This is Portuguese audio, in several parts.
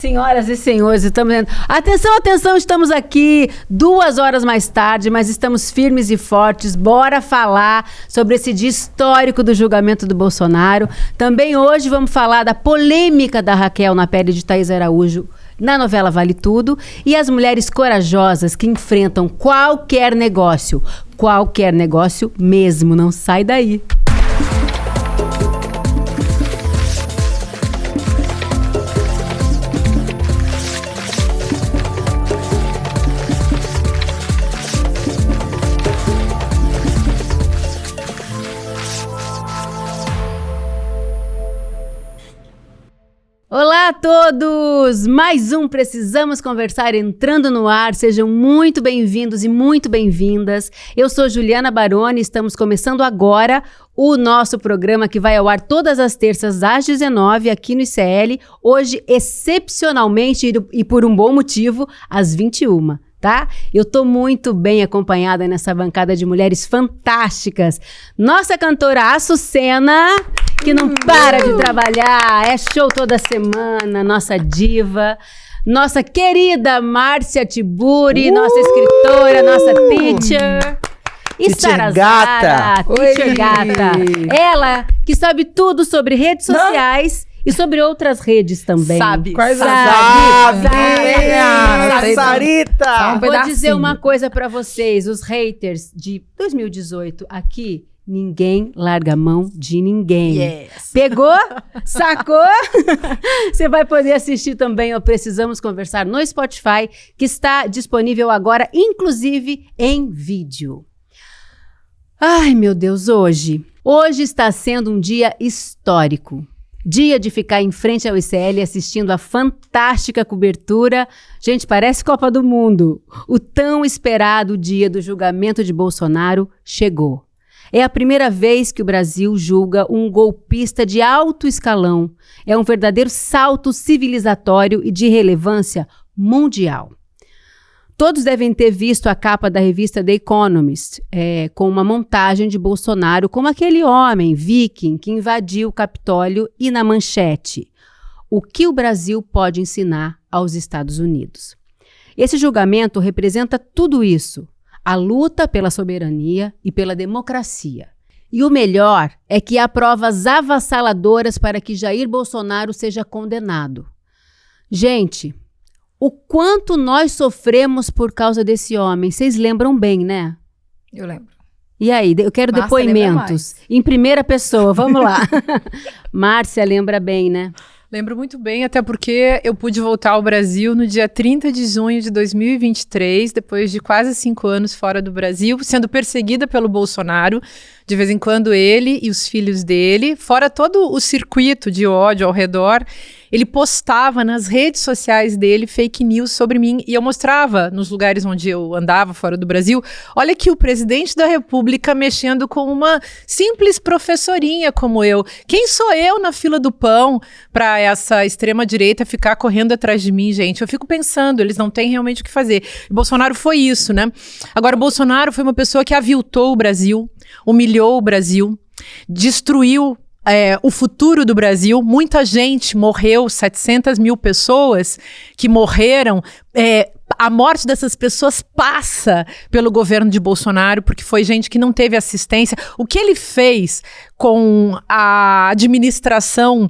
Senhoras e senhores, estamos vendo. Atenção, atenção, estamos aqui 2 horas mais tarde, mas estamos firmes e fortes. Bora falar sobre esse dia histórico do julgamento do Bolsonaro. Também hoje vamos falar da polêmica da Raquel na pele de Thaís Araújo na novela Vale Tudo e as mulheres corajosas que enfrentam qualquer negócio mesmo. Não sai daí. Olá a todos! Mais um Precisamos Conversar entrando no ar. Sejam muito bem-vindos e muito bem-vindas. Eu sou Juliana Baroni e estamos começando agora o nosso programa que vai ao ar todas as terças às 19 aqui no ICL. Hoje, excepcionalmente e por um bom motivo, às 21. Tá? Eu tô muito bem acompanhada nessa bancada de mulheres fantásticas. Nossa cantora Açucena, que não para de trabalhar, é show toda semana, nossa diva. Nossa querida Márcia Tiburi, nossa escritora, nossa teacher. E Sara Zara, teacher gata. Ela que sabe tudo sobre redes sociais. E sobre outras redes também. Sabe. Sarita! Vou dizer uma coisa pra vocês. Os haters de 2018 aqui, ninguém larga a mão de ninguém. Yes. Pegou? Sacou? Você vai poder assistir também ao Precisamos Conversar no Spotify, que está disponível agora, inclusive em vídeo. Ai, meu Deus, hoje está sendo um dia histórico. Dia de ficar em frente ao ICL assistindo a fantástica cobertura. Gente, parece Copa do Mundo. O tão esperado dia do julgamento de Bolsonaro chegou. É a primeira vez que o Brasil julga um golpista de alto escalão. É um verdadeiro salto civilizatório e de relevância mundial. Todos devem ter visto a capa da revista The Economist, com uma montagem de Bolsonaro como aquele homem viking que invadiu o Capitólio e na manchete: o que o Brasil pode ensinar aos Estados Unidos. Esse julgamento representa tudo isso, a luta pela soberania e pela democracia. E o melhor é que há provas avassaladoras para que Jair Bolsonaro seja condenado. Gente, o quanto nós sofremos por causa desse homem, vocês lembram bem, né? Eu lembro. E aí, eu quero Márcia depoimentos em primeira pessoa, vamos lá. Márcia lembra bem, né? Lembro muito bem, até porque eu pude voltar ao Brasil no dia 30 de junho de 2023, depois de quase 5 anos fora do Brasil, sendo perseguida pelo Bolsonaro, de vez em quando ele e os filhos dele, fora todo o circuito de ódio ao redor. Ele postava nas redes sociais dele fake news sobre mim e eu mostrava nos lugares onde eu andava fora do Brasil. Olha aqui o presidente da República mexendo com uma simples professorinha como eu. Quem sou eu na fila do pão para essa extrema-direita ficar correndo atrás de mim, gente? Eu fico pensando, eles não têm realmente o que fazer. E Bolsonaro foi isso, né? Agora, o Bolsonaro foi uma pessoa que aviltou o Brasil, humilhou o Brasil, destruiu o futuro do Brasil. Muita gente morreu, 700 mil pessoas que morreram. A morte dessas pessoas passa pelo governo de Bolsonaro, porque foi gente que não teve assistência. O que ele fez com a administração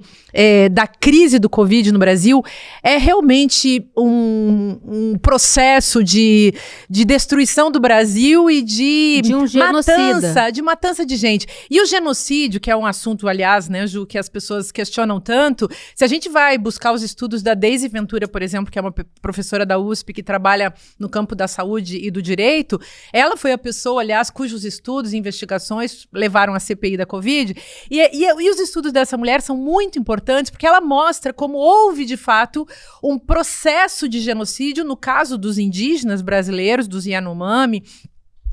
da crise do Covid no Brasil é realmente um processo de destruição do Brasil e de um genocida. matança de gente. E o genocídio, que é um assunto, aliás, né, Ju, que as pessoas questionam tanto, se a gente vai buscar os estudos da Deise Ventura, por exemplo, que é uma professora da USP que trabalha no campo da saúde e do direito, ela foi a pessoa, aliás, cujos estudos e investigações levaram à CPI da Covid. E os estudos dessa mulher são muito importantes porque ela mostra como houve, de fato, um processo de genocídio no caso dos indígenas brasileiros, dos Yanomami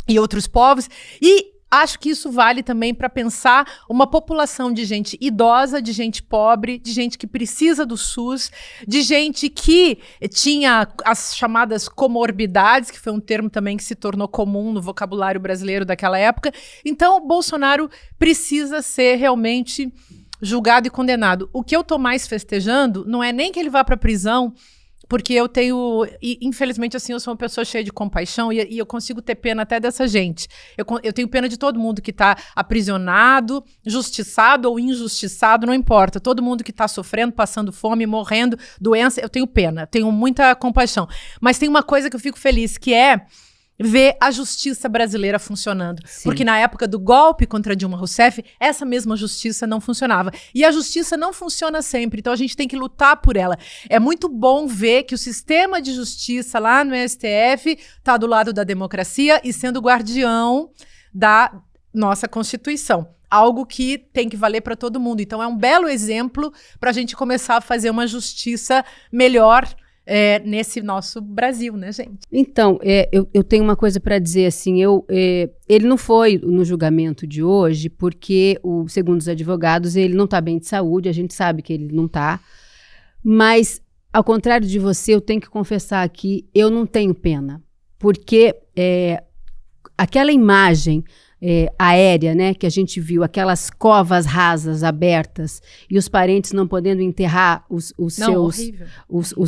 e outros povos. E acho que isso vale também para pensar uma população de gente idosa, de gente pobre, de gente que precisa do SUS, de gente que tinha as chamadas comorbidades, que foi um termo também que se tornou comum no vocabulário brasileiro daquela época. Então, Bolsonaro precisa ser realmente julgado e condenado. O que eu tô mais festejando não é nem que ele vá pra prisão, porque eu tenho, e, infelizmente assim, eu sou uma pessoa cheia de compaixão e eu consigo ter pena até dessa gente. Eu tenho pena de todo mundo que tá aprisionado, justiçado ou injustiçado, não importa. Todo mundo que tá sofrendo, passando fome, morrendo, doença, eu tenho pena, tenho muita compaixão. Mas tem uma coisa que eu fico feliz, que é ver a justiça brasileira funcionando. Sim. Porque na época do golpe contra Dilma Rousseff, essa mesma justiça não funcionava. E a justiça não funciona sempre, então a gente tem que lutar por ela. É muito bom ver que o sistema de justiça lá no STF está do lado da democracia e sendo guardião da nossa Constituição. Algo que tem que valer para todo mundo. Então é um belo exemplo para a gente começar a fazer uma justiça melhor nesse nosso Brasil, né, gente? Então, eu tenho uma coisa para dizer, assim, ele não foi no julgamento de hoje porque, segundo os advogados, ele não está bem de saúde, a gente sabe que ele não está, mas, ao contrário de você, eu tenho que confessar aqui, eu não tenho pena, porque aquela imagem aérea, né, que a gente viu, aquelas covas rasas, abertas, e os parentes não podendo enterrar os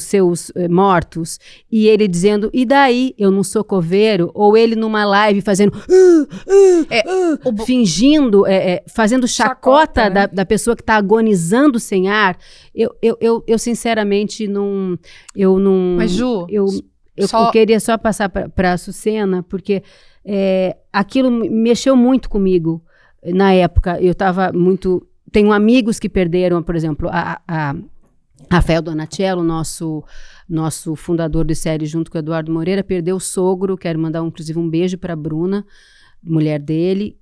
seus mortos, e ele dizendo, e daí, eu não sou coveiro, ou ele numa live fazendo, fingindo, fazendo chacota, né? da pessoa que está agonizando sem ar, eu sinceramente não... Mas, Ju... Eu queria só passar para a Açucena, porque aquilo mexeu muito comigo na época. Eu estava muito... Tenho amigos que perderam, por exemplo, a Rafael Donatello, nosso fundador do série, junto com o Eduardo Moreira, perdeu o sogro. Quero mandar, inclusive, um beijo para a Bruna, mulher dele.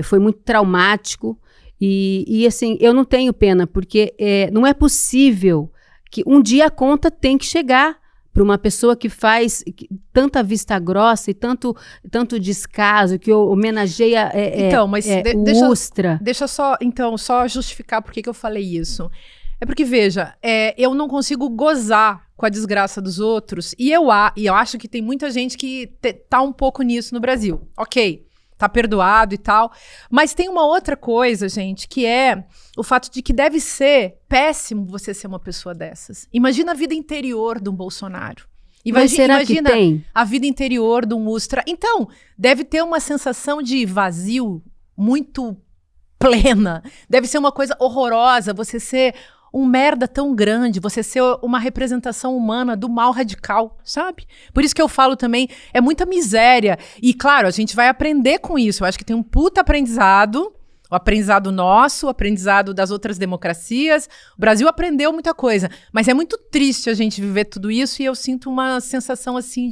Foi muito traumático. E, assim, eu não tenho pena, porque não é possível que um dia a conta tem que chegar para uma pessoa que faz tanta vista grossa e tanto descaso, que homenageia o Ustra. Deixa só justificar por que eu falei isso. É porque, veja, eu não consigo gozar com a desgraça dos outros, e eu acho que tem muita gente que tá um pouco nisso no Brasil. Ok, tá perdoado e tal, mas tem uma outra coisa, gente, que é o fato de que deve ser péssimo você ser uma pessoa dessas. Imagina a vida interior de um Bolsonaro. Imagina que tem? A vida interior de um Ustra. Então, deve ter uma sensação de vazio muito plena. Deve ser uma coisa horrorosa você ser um merda tão grande, você ser uma representação humana do mal radical, sabe? Por isso que eu falo também, é muita miséria. E, claro, a gente vai aprender com isso. Eu acho que tem um puta aprendizado, o aprendizado nosso, o aprendizado das outras democracias. O Brasil aprendeu muita coisa, mas é muito triste a gente viver tudo isso e eu sinto uma sensação, assim,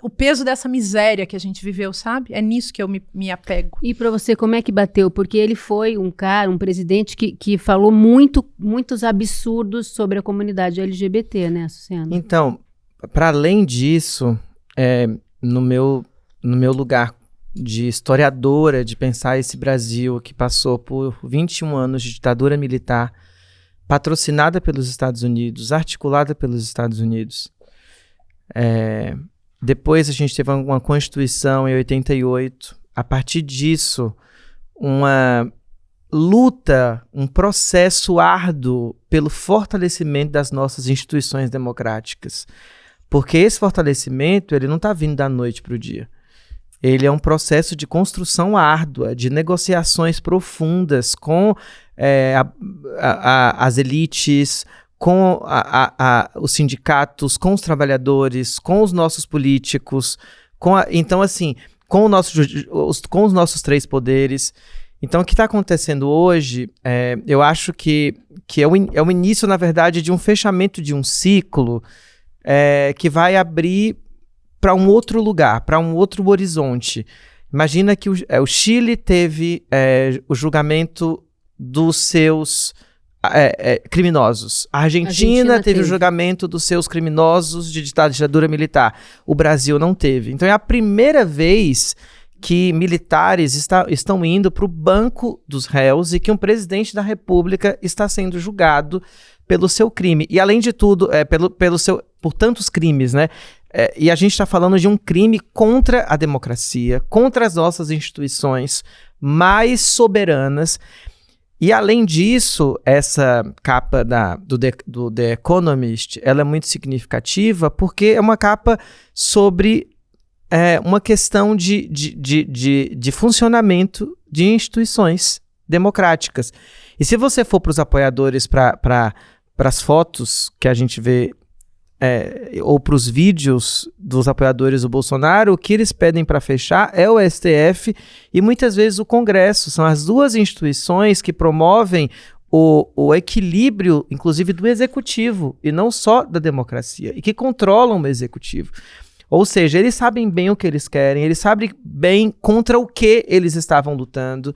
o peso dessa miséria que a gente viveu, sabe? É nisso que eu me apego. E para você, como é que bateu? Porque ele foi um presidente que falou muitos absurdos sobre a comunidade LGBT, né, Açucena? Então, para além disso, no meu lugar de historiadora, de pensar esse Brasil que passou por 21 anos de ditadura militar, patrocinada pelos Estados Unidos, articulada pelos Estados Unidos. Depois a gente teve uma Constituição em 88. A partir disso, uma luta, um processo árduo pelo fortalecimento das nossas instituições democráticas. Porque esse fortalecimento, ele não está vindo da noite para o dia. Ele é um processo de construção árdua, de negociações profundas com as elites, com os sindicatos, com os trabalhadores, com os nossos políticos, então, assim, com os nossos três poderes. Então, o que está acontecendo hoje, eu acho que é o início, na verdade, de um fechamento de um ciclo que vai abrir para um outro lugar, para um outro horizonte. Imagina que o Chile teve o julgamento dos seus criminosos. A Argentina teve o julgamento dos seus criminosos de ditadura militar. O Brasil não teve. Então é a primeira vez que militares estão indo para o banco dos réus e que um presidente da República está sendo julgado pelo seu crime. E, além de tudo, por tantos crimes, né? E a gente está falando de um crime contra a democracia, contra as nossas instituições mais soberanas. E além disso, essa capa do The Economist, ela é muito significativa porque é uma capa sobre uma questão de funcionamento de instituições democráticas. E se você for para os apoiadores, para as fotos que a gente vê, ou para os vídeos dos apoiadores do Bolsonaro, o que eles pedem para fechar é o STF e muitas vezes o Congresso. São as duas instituições que promovem o equilíbrio, inclusive, do executivo e não só da democracia, e que controlam o executivo. Ou seja, eles sabem bem o que eles querem, eles sabem bem contra o que eles estavam lutando.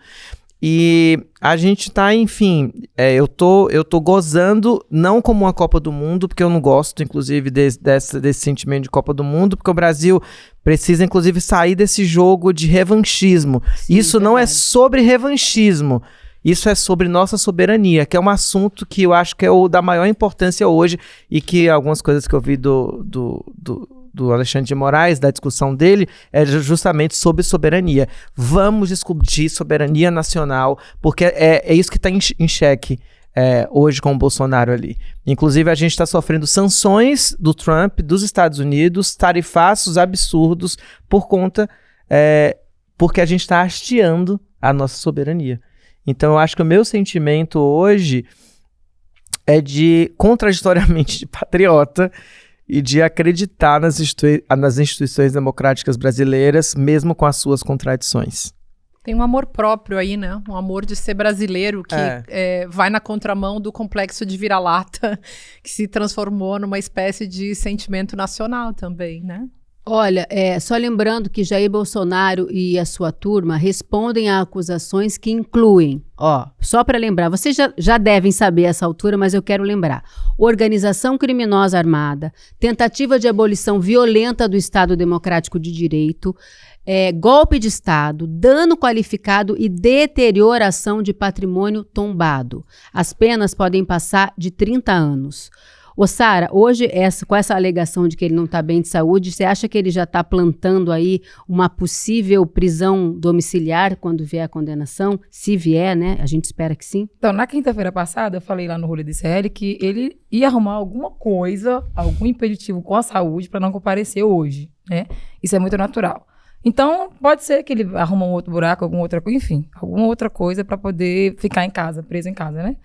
E a gente tá, enfim, eu tô gozando, não como uma Copa do Mundo, porque eu não gosto, inclusive, desse sentimento de Copa do Mundo, porque o Brasil precisa, inclusive, sair desse jogo de revanchismo. Sim, isso não é sobre revanchismo, isso é sobre nossa soberania, que é um assunto que eu acho que é o da maior importância hoje, e que algumas coisas que eu vi do Alexandre de Moraes, da discussão dele, é justamente sobre soberania. Vamos discutir soberania nacional, porque é isso que está em xeque hoje com o Bolsonaro ali. Inclusive, a gente está sofrendo sanções do Trump, dos Estados Unidos, tarifaços absurdos, porque a gente está hasteando a nossa soberania. Então, eu acho que o meu sentimento hoje é contraditoriamente, de patriota, e de acreditar nas instituições democráticas brasileiras, mesmo com as suas contradições. Tem um amor próprio aí, né? Um amor de ser brasileiro que vai na contramão do complexo de vira-lata, que se transformou numa espécie de sentimento nacional também, né? Olha, só lembrando que Jair Bolsonaro e a sua turma respondem a acusações que incluem, só para lembrar, vocês já devem saber essa altura, mas eu quero lembrar: organização criminosa armada, tentativa de abolição violenta do Estado Democrático de Direito, golpe de Estado, dano qualificado e deterioração de patrimônio tombado. As penas podem passar de 30 anos. Ô Sara, hoje, com essa alegação de que ele não está bem de saúde, você acha que ele já está plantando aí uma possível prisão domiciliar quando vier a condenação? Se vier, né? A gente espera que sim. Então, na quinta-feira passada, eu falei lá no rolê do CL que ele ia arrumar alguma coisa, algum impeditivo com a saúde para não comparecer hoje, né? Isso é muito natural. Então, pode ser que ele arruma um outro buraco, alguma outra coisa para poder ficar em casa, preso em casa, né?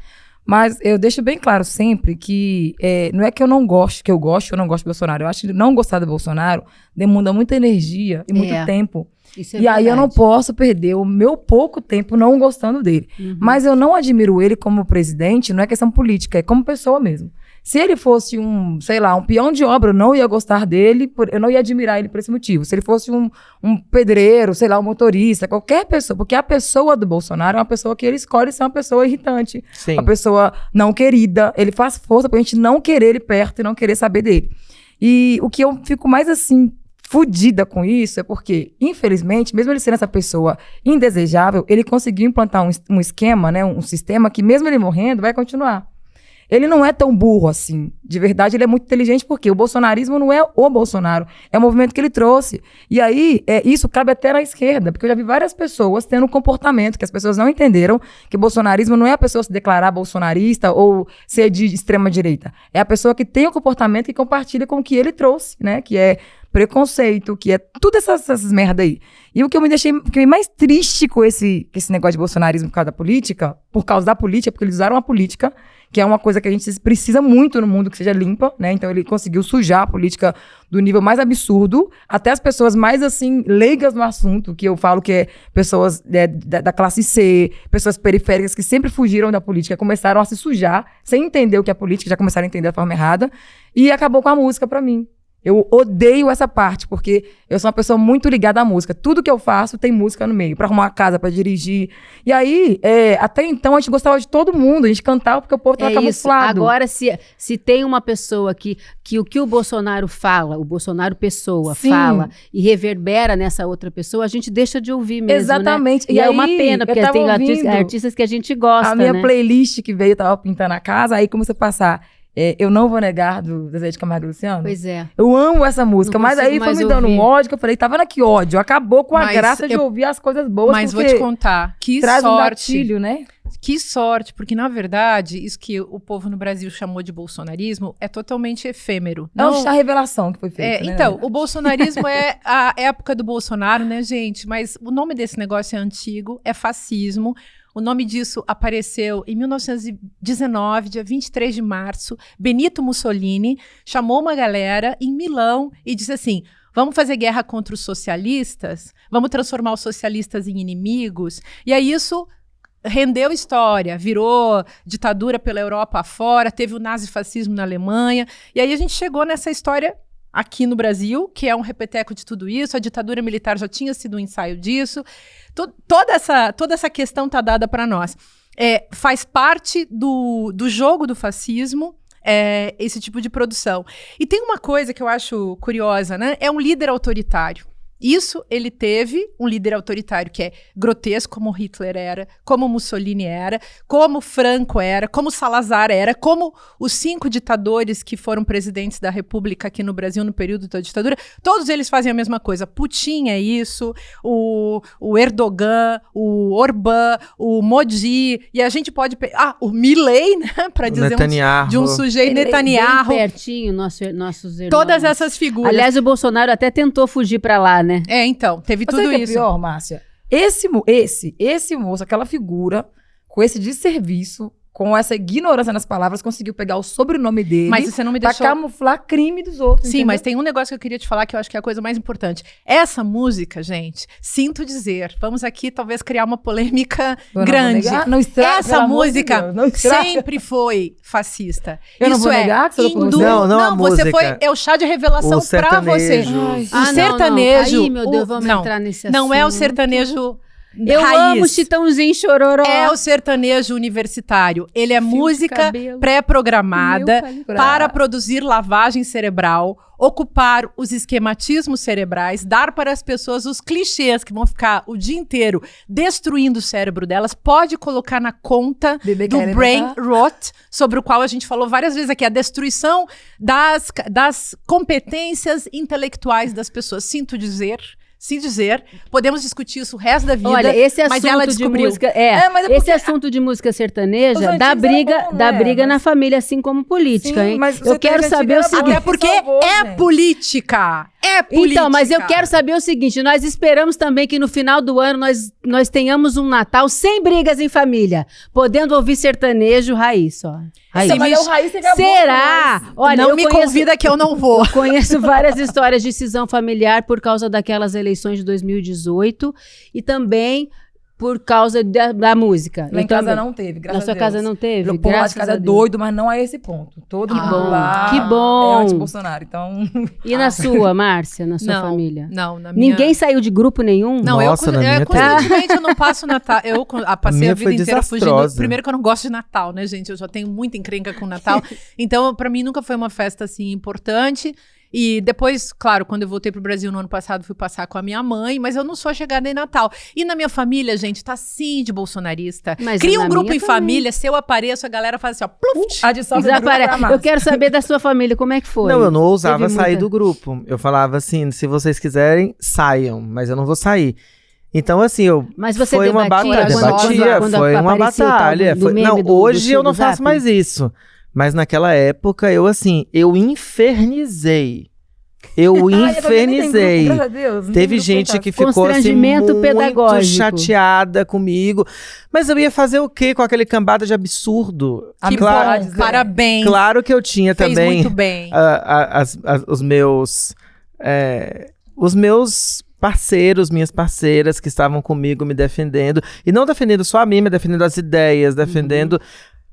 Mas eu deixo bem claro sempre que não é que eu não gosto, que eu gosto ou não gosto do Bolsonaro. Eu acho que não gostar do Bolsonaro demanda muita energia e muito tempo. Isso é e verdade. Aí eu não posso perder o meu pouco tempo não gostando dele. Uhum. Mas eu não admiro ele como presidente, não é questão política, é como pessoa mesmo. Se ele fosse um peão de obra, eu não ia gostar dele, eu não ia admirar ele por esse motivo. Se ele fosse um pedreiro, um motorista, qualquer pessoa, porque a pessoa do Bolsonaro é uma pessoa que ele escolhe ser uma pessoa irritante, Sim. Uma pessoa não querida, ele faz força pra gente não querer ele perto e não querer saber dele. E o que eu fico mais fudida com isso é porque, infelizmente, mesmo ele sendo essa pessoa indesejável, ele conseguiu implantar um esquema, né, um sistema que mesmo ele morrendo vai continuar. Ele não é tão burro assim. De verdade, ele é muito inteligente porque o bolsonarismo não é o Bolsonaro, é o movimento que ele trouxe. E aí, isso cabe até na esquerda, porque eu já vi várias pessoas tendo um comportamento que as pessoas não entenderam, que o bolsonarismo não é a pessoa se declarar bolsonarista ou ser de extrema direita. É a pessoa que tem o comportamento que compartilha com o que ele trouxe, né? Que é preconceito, que é tudo essas merda aí. E o que eu me deixei mais triste com esse negócio de bolsonarismo por causa da política, porque eles usaram a política, que é uma coisa que a gente precisa muito no mundo que seja limpa, né? Então ele conseguiu sujar a política do nível mais absurdo, até as pessoas mais, leigas no assunto, que eu falo que é pessoas da classe C, pessoas periféricas que sempre fugiram da política, começaram a se sujar, sem entender o que é política, já começaram a entender da forma errada, e acabou com a música pra mim. Eu odeio essa parte, porque eu sou uma pessoa muito ligada à música. Tudo que eu faço tem música no meio, pra arrumar uma casa, pra dirigir. E aí, até então, a gente gostava de todo mundo, a gente cantava porque o povo tava camuflado. Agora, se tem uma pessoa que o que o Bolsonaro fala, o Bolsonaro pessoa fala e reverbera nessa outra pessoa, a gente deixa de ouvir mesmo, exatamente. Né? E é uma pena, porque tem artistas que a gente gosta, a minha playlist que veio, tava pintando a casa, aí começou a passar... Eu Não Vou Negar, do Zezé de Camargo e Luciano. Pois é. Eu amo essa música, mas aí foi me dando um ódio, que eu falei, tá vendo que ódio? Acabou com a graça de ouvir as coisas boas. Mas vou te contar, que traz sorte. Um gatilho, né? Que sorte, porque na verdade, isso que o povo no Brasil chamou de bolsonarismo é totalmente efêmero. É a revelação que foi feita, né? Então, o bolsonarismo é a época do Bolsonaro, né, gente? Mas o nome desse negócio é antigo, é fascismo. O nome disso apareceu em 1919, dia 23 de março. Benito Mussolini chamou uma galera em Milão e disse assim: vamos fazer guerra contra os socialistas? Vamos transformar os socialistas em inimigos? E aí isso rendeu história, virou ditadura pela Europa afora, teve o nazifascismo na Alemanha, e aí a gente chegou nessa história aqui no Brasil, que é um repeteco de tudo isso. A ditadura militar já tinha sido um ensaio disso. Toda essa questão tá dada para nós. Faz parte do jogo do fascismo, esse tipo de produção. E tem uma coisa que eu acho curiosa, né? É um líder autoritário. Isso ele teve, um líder autoritário que é grotesco, como Hitler era, como Mussolini era, como Franco era, como Salazar era, como os 5 ditadores que foram presidentes da República aqui no Brasil no período da ditadura. Todos eles fazem a mesma coisa. Putin é isso, o Erdogan, o Orbán, o Modi, e a gente pode... o Milei, né, para dizer de um sujeito, Netanyahu. Bem pertinho, nossos irmãos. Todas essas figuras. Aliás, o Bolsonaro até tentou fugir para lá, né? Então, teve tudo isso. Sabe o que é pior, Márcia? Esse moço, aquela figura, com esse desserviço, com essa ignorância nas palavras, conseguiu pegar o sobrenome dele, mas você não me deixou... pra camuflar crime dos outros. Sim, entendeu? Mas tem um negócio que eu queria te falar que eu acho que é a coisa mais importante. Essa música, gente, sinto dizer, vamos aqui talvez criar uma polêmica grande. Não estraga, essa música Deus, sempre foi fascista. Eu não vou negar que você não, você foi o chá de revelação pra você. O sertanejo. Ai, meu Deus, vamos entrar nesse assunto. Não é o sertanejo. Eu amo Chitãozinho Chororó. É o sertanejo universitário. Ele é música pré-programada para produzir lavagem cerebral, ocupar os esquematismos cerebrais, dar para as pessoas os clichês que vão ficar o dia inteiro destruindo o cérebro delas. Pode colocar na conta do brain rot, sobre o qual a gente falou várias vezes aqui, a destruição das competências intelectuais das pessoas. Sinto dizer, podemos discutir isso o resto da vida. Olha, esse assunto mas ela descobriu. De música, esse assunto de música sertaneja dá briga na família, assim como política, sim, hein? Mas eu quero saber o seguinte. Até porque é política. Então, mas eu quero saber o seguinte, nós esperamos também que no final do ano nós tenhamos um Natal sem brigas em família, podendo ouvir sertanejo raiz, ó. Raiz. Mas o raiz será? Olha, não me convida que eu não vou. Eu conheço várias histórias de cisão familiar por causa daquelas eleições de 2018 e também por causa da música. Lá em casa não teve, graças a Deus. Na sua casa não teve? O povo lá de casa é doido, mas não a esse ponto. Todo mundo lá que bom. É anti-Bolsonaro, então... E na sua, Márcia, na sua família? Não, na minha... Ninguém saiu de grupo nenhum? Não, Nossa, constantemente eu não passo Natal. Eu passei a vida inteira fugindo. Primeiro que eu não gosto de Natal, né, gente? Eu já tenho muita encrenca com Natal. Então, pra mim, nunca foi uma festa, assim, importante. E depois, claro, quando eu voltei pro Brasil no ano passado, fui passar com a minha mãe, mas eu não sou chegada em Natal. E na minha família, gente, tá sim de bolsonarista. Mas cria um grupo em família, se eu apareço, a galera faz assim, ó, pluf, eu quero saber da sua família, como é que foi? Não, eu não ousava sair do grupo. Eu falava assim, se vocês quiserem, saiam, mas eu não vou sair. Então, assim, mas você foi uma batalha, foi uma batalha. Não, hoje eu não faço mais isso. Mas naquela época, eu infernizei. Teve gente que ficou assim, muito chateada comigo. Mas eu ia fazer o quê com aquele cambada de absurdo? Claro, parabéns. Claro que eu tinha fez também muito bem. Os meus parceiros, minhas parceiras que estavam comigo me defendendo. E não defendendo só a mim, mas defendendo as ideias, defendendo...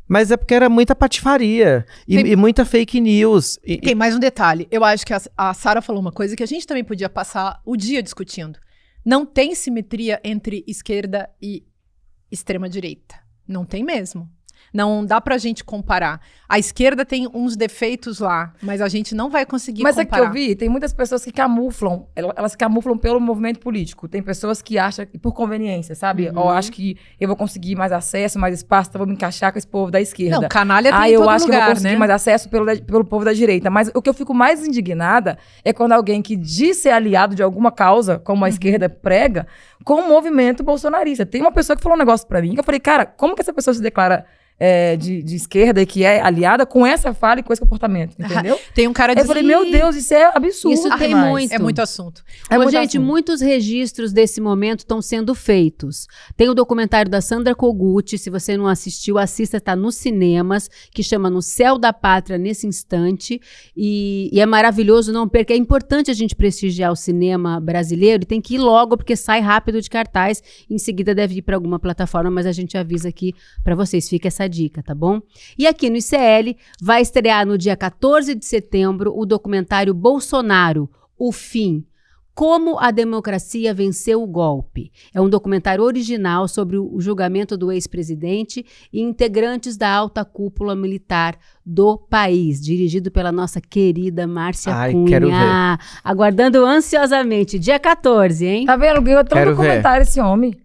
Mas é porque era muita patifaria e muita fake news. Tem mais um detalhe. Eu acho que a Sara falou uma coisa que a gente também podia passar o dia discutindo. Não tem simetria entre esquerda e extrema-direita. Não tem mesmo. Não dá pra gente comparar. A esquerda tem uns defeitos lá, mas a gente não vai conseguir Mas comparar. é que eu vi, tem muitas pessoas que camuflam, elas se camuflam pelo movimento político. Tem pessoas que acham que por conveniência, sabe? Ou acho que eu vou conseguir mais acesso, mais espaço, então vou me encaixar com esse povo da esquerda. Não, canalha tem em eu todo acho que eu vou lugar, conseguir né? mais acesso pelo povo da direita. Mas o que eu fico mais indignada é quando alguém que diz ser aliado de alguma causa, como a esquerda prega, com o movimento bolsonarista. Tem uma pessoa que falou um negócio pra mim, que eu falei, cara, como que essa pessoa se declara de esquerda e que é aliada com essa fala e com esse comportamento, entendeu? Tem um cara Eu falei, meu Deus, isso é absurdo. Isso tem demais. muito. É muito assunto. É Ô, muito gente, assunto. muitos registros desse momento estão sendo feitos. Tem o documentário da Sandra Kogut, se você não assistiu, assista, está nos cinemas, que chama No Céu da Pátria Nesse Instante, e é maravilhoso, não perca. É importante a gente prestigiar o cinema brasileiro e tem que ir logo, porque sai rápido de cartaz, em seguida deve ir para alguma plataforma, mas a gente avisa aqui para vocês, fica essa dica, tá bom? E aqui no ICL vai estrear no dia 14 de setembro o documentário Bolsonaro, O Fim. Como a democracia venceu o golpe. É um documentário original sobre o julgamento do ex-presidente e integrantes da alta cúpula militar do país, dirigido pela nossa querida Márcia Cunha. Quero ver. Aguardando ansiosamente. Dia 14, hein? Tá vendo? Ganhou tão Quero documentário esse homem.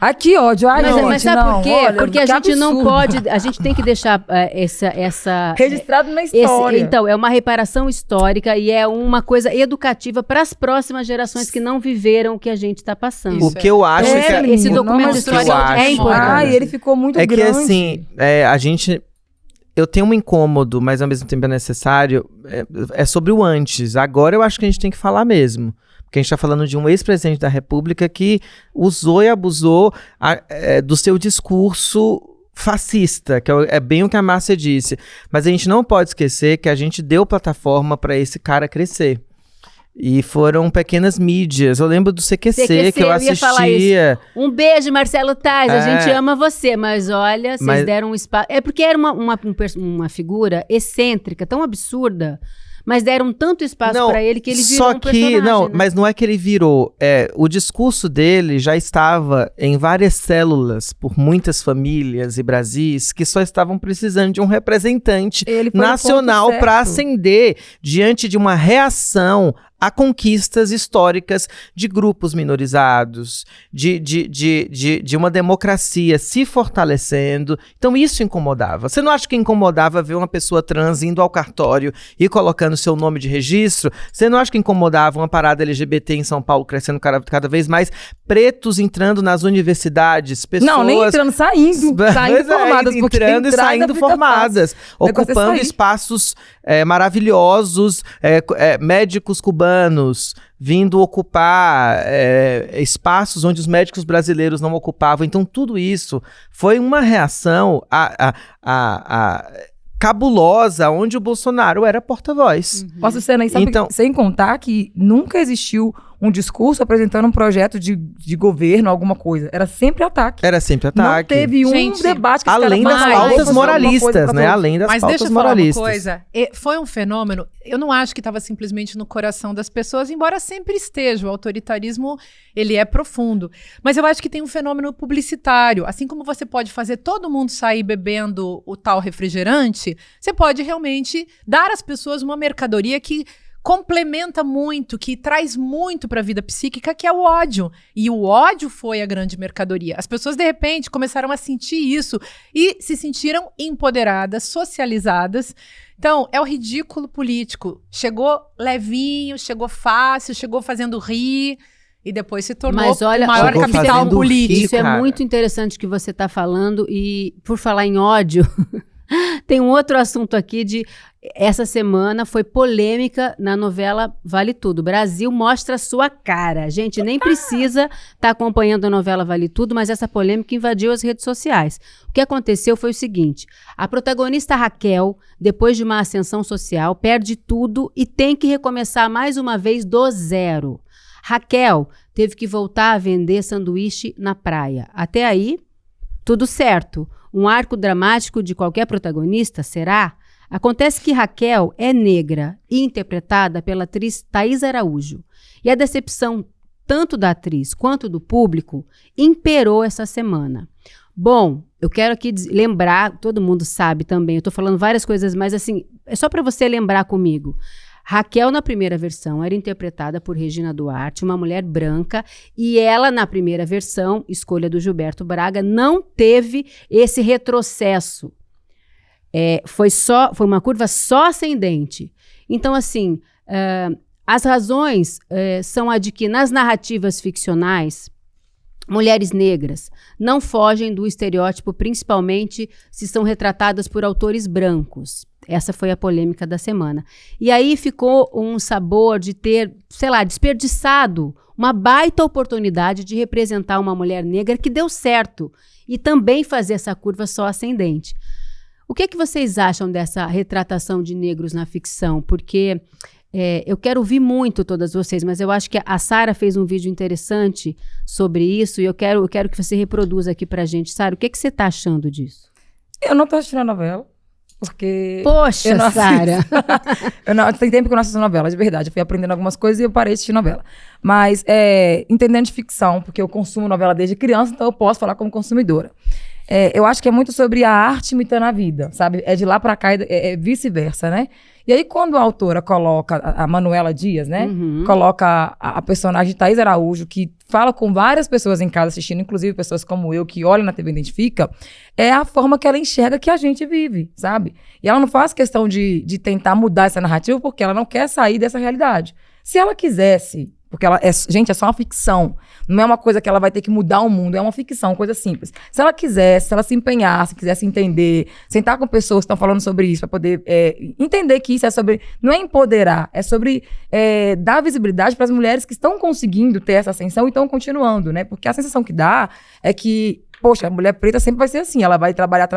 Ai, que ódio. Ai, Mas, gente, mas sabe não, por quê? olha, Porque a que gente não absurdo. pode... A gente tem que deixar essa Registrado na história. então, é uma reparação histórica e é uma coisa educativa para as próximas gerações que não viveram o que a gente está passando. Isso O que eu acho que... esse menino, documento não, histórico eu acho, é importante. Ai, ele ficou muito É que grande. assim, a gente... Eu tenho um incômodo, mas ao mesmo tempo é necessário. É sobre o antes. Agora eu acho que a gente tem que falar mesmo. Porque a gente está falando de um ex-presidente da República que usou e abusou do seu discurso fascista, que é bem o que a Márcia disse. Mas a gente não pode esquecer que a gente deu plataforma para esse cara crescer. E foram pequenas mídias. Eu lembro do CQC que eu ia falar assistia. Um beijo, Marcelo Tais, a gente ama você, mas olha, vocês deram um espaço... É porque era uma figura excêntrica, tão absurda, mas deram tanto espaço para ele que ele virou um personagem. Mas não é que ele virou. O discurso dele já estava em várias células por muitas famílias e Brasis que só estavam precisando de um representante Ele foi no nacional ponto para certo. ascender diante de uma reação a conquistas históricas de grupos minorizados, de uma democracia se fortalecendo. Então isso incomodava. Você não acha que incomodava ver uma pessoa trans indo ao cartório e colocando seu nome de registro? Você não acha que incomodava uma parada LGBT em São Paulo crescendo cada vez mais? Pretos entrando nas universidades, pessoas... Não, nem entrando, saindo formadas. Porque entrando e entrar ainda saindo fica formadas, fácil. O negócio é ocupando sair. espaços maravilhosos, médicos cubanos vindo ocupar espaços onde os médicos brasileiros não ocupavam. Então, tudo isso foi uma reação cabulosa, onde o Bolsonaro era porta-voz. Posso ser, né? Sabe, Então- sem contar que nunca existiu um discurso apresentando um projeto de governo, alguma coisa. Era sempre ataque. Era sempre Não ataque. teve um Gente, debate que esse Além cara das falou, "Ah, eu vou pautas fazer alguma coisa moralistas, pra né? todos." Além das Mas pautas deixa eu falar moralistas. uma coisa. Foi um fenômeno, eu não acho que estava simplesmente no coração das pessoas, embora sempre esteja. O autoritarismo, ele é profundo. Mas eu acho que tem um fenômeno publicitário. Assim como você pode fazer todo mundo sair bebendo o tal refrigerante, você pode realmente dar às pessoas uma mercadoria que complementa muito, que traz muito para a vida psíquica, que é o ódio. E o ódio foi a grande mercadoria. As pessoas, de repente, começaram a sentir isso e se sentiram empoderadas, socializadas. Então, é o ridículo político. Chegou levinho, chegou fácil, chegou fazendo rir e depois se tornou Mas olha, o maior chegou capital fazendo político. rir, Isso é cara. muito interessante que você está falando e, por falar em ódio, tem um outro assunto aqui de... Essa semana foi polêmica na novela Vale Tudo. Brasil mostra sua cara. Gente, nem precisa estar acompanhando a novela Vale Tudo, mas essa polêmica invadiu as redes sociais. O que aconteceu foi o seguinte: a protagonista Raquel, depois de uma ascensão social, perde tudo e tem que recomeçar mais uma vez do zero. Raquel teve que voltar a vender sanduíche na praia. Até aí, tudo certo. Um arco dramático de qualquer protagonista, será? Acontece que Raquel é negra e interpretada pela atriz Thaís Araújo. E a decepção tanto da atriz quanto do público imperou essa semana. Bom, eu quero aqui lembrar, todo mundo sabe também, eu tô falando várias coisas, mas assim, é só para você lembrar comigo. Raquel, na primeira versão, era interpretada por Regina Duarte, uma mulher branca, e ela, na primeira versão, escolha do Gilberto Braga, não teve esse retrocesso. Foi uma curva só ascendente. Então, assim, as razões são a de que, nas narrativas ficcionais, mulheres negras não fogem do estereótipo, principalmente se são retratadas por autores brancos. Essa foi a polêmica da semana. E aí ficou um sabor de ter, sei lá, desperdiçado uma baita oportunidade de representar uma mulher negra que deu certo e também fazer essa curva só ascendente. O que vocês acham dessa retratação de negros na ficção? Porque eu quero ouvir muito todas vocês, mas eu acho que a Sara fez um vídeo interessante sobre isso e eu quero que você reproduza aqui pra gente. Sara, o que você tá achando disso? Eu não tô assistindo a novela, porque... Poxa, Sara! Tem tempo que eu não assisto novela, de verdade. Eu fui aprendendo algumas coisas e eu parei de assistir novela. Mas, entendendo de ficção, porque eu consumo novela desde criança, então eu posso falar como consumidora. Eu acho que é muito sobre a arte imitando a vida, sabe? É de lá pra cá, é vice-versa, né? E aí, quando a autora coloca, a Manuela Dias, né? Coloca a personagem Thaís Araújo, que fala com várias pessoas em casa assistindo, inclusive pessoas como eu, que olham na TV e identifica, é a forma que ela enxerga que a gente vive, sabe? E ela não faz questão de tentar mudar essa narrativa, porque ela não quer sair dessa realidade. Se ela quisesse... Porque gente, é só uma ficção. Não é uma coisa que ela vai ter que mudar o mundo. É uma ficção, uma coisa simples. Se ela quisesse, se ela se empenhasse, quisesse entender, sentar com pessoas que estão falando sobre isso, para poder entender que isso é sobre... Não é empoderar, é sobre dar visibilidade para as mulheres que estão conseguindo ter essa ascensão e estão continuando, né? Porque a sensação que dá é que, poxa, a mulher preta sempre vai ser assim. Ela vai trabalhar.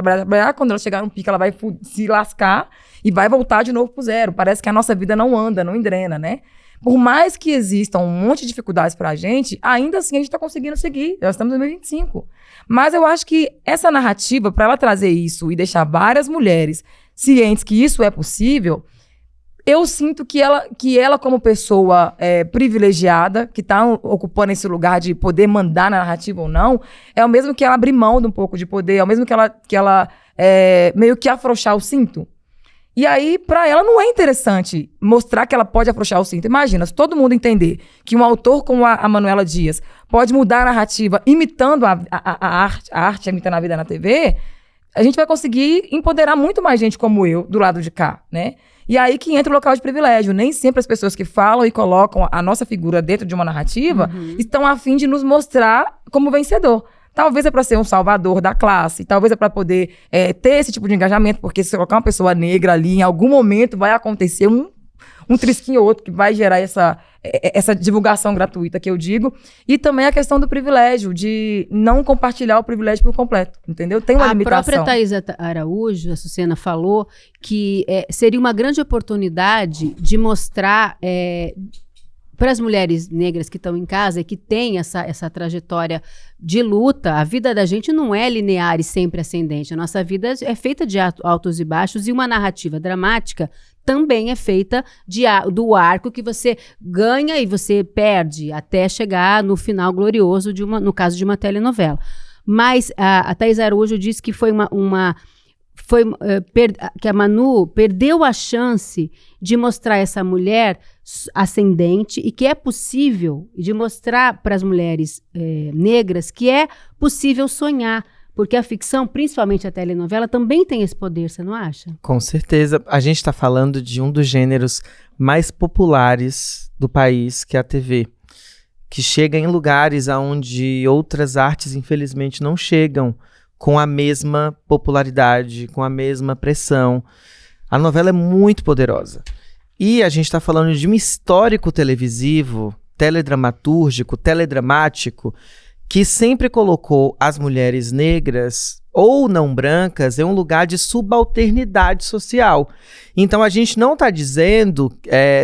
Quando ela chegar num pico, ela vai se lascar e vai voltar de novo pro zero. Parece que a nossa vida não anda, não engrena, né? Por mais que existam um monte de dificuldades pra gente, ainda assim a gente tá conseguindo seguir. Nós estamos em 2025. Mas eu acho que essa narrativa, para ela trazer isso e deixar várias mulheres cientes que isso é possível, eu sinto que ela como pessoa privilegiada, que tá ocupando esse lugar de poder mandar na narrativa ou não, é o mesmo que ela abrir mão de um pouco de poder, é o mesmo que ela meio que afrouxar o cinto. E aí, pra ela, não é interessante mostrar que ela pode afrouxar o cinto. Imagina, se todo mundo entender que um autor como a Manuela Dias pode mudar a narrativa imitando a arte imitando a vida na TV, a gente vai conseguir empoderar muito mais gente como eu, do lado de cá, né? E aí que entra o local de privilégio. Nem sempre as pessoas que falam e colocam a nossa figura dentro de uma narrativa estão a fim de nos mostrar como vencedor. Talvez é para ser um salvador da classe, talvez é para poder ter esse tipo de engajamento, porque se colocar uma pessoa negra ali, em algum momento vai acontecer um trisquinho ou outro que vai gerar essa divulgação gratuita que eu digo. E também a questão do privilégio, de não compartilhar o privilégio por completo, entendeu? Tem uma limitação. A própria Thaís Araújo, a Sucena, falou que seria uma grande oportunidade de mostrar... para as mulheres negras que estão em casa e que têm essa trajetória de luta, a vida da gente não é linear e sempre ascendente. A nossa vida é feita de altos e baixos, e uma narrativa dramática também é feita do arco que você ganha e você perde até chegar no final glorioso, no caso de uma telenovela. Mas a Thaís Araújo disse que que a Manu perdeu a chance de mostrar essa mulher ascendente e que é possível, de mostrar para as mulheres negras que é possível sonhar, porque a ficção, principalmente a telenovela, também tem esse poder, você não acha? Com certeza. A gente está falando de um dos gêneros mais populares do país, que é a TV, que chega em lugares onde outras artes, infelizmente, não chegam com a mesma popularidade, com a mesma pressão. A novela é muito poderosa. E a gente está falando de um histórico televisivo, teledramatúrgico, teledramático, que sempre colocou as mulheres negras ou não brancas em um lugar de subalternidade social. Então a gente não está dizendo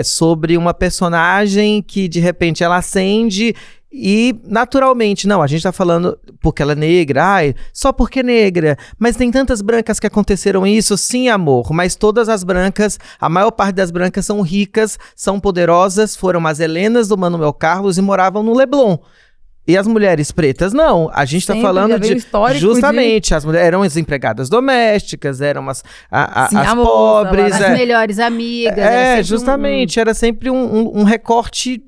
sobre uma personagem que de repente ela ascende e naturalmente, não, a gente tá falando porque ela é negra, só porque é negra, mas tem tantas brancas que aconteceram isso, sim, amor, mas todas as brancas, a maior parte das brancas são ricas, são poderosas, foram as Helenas do Manuel Carlos e moravam no Leblon. E as mulheres pretas, não. A gente está falando de... Justamente, as mulheres eram as empregadas domésticas, eram as pobres. As melhores amigas. Justamente. Era sempre um recorte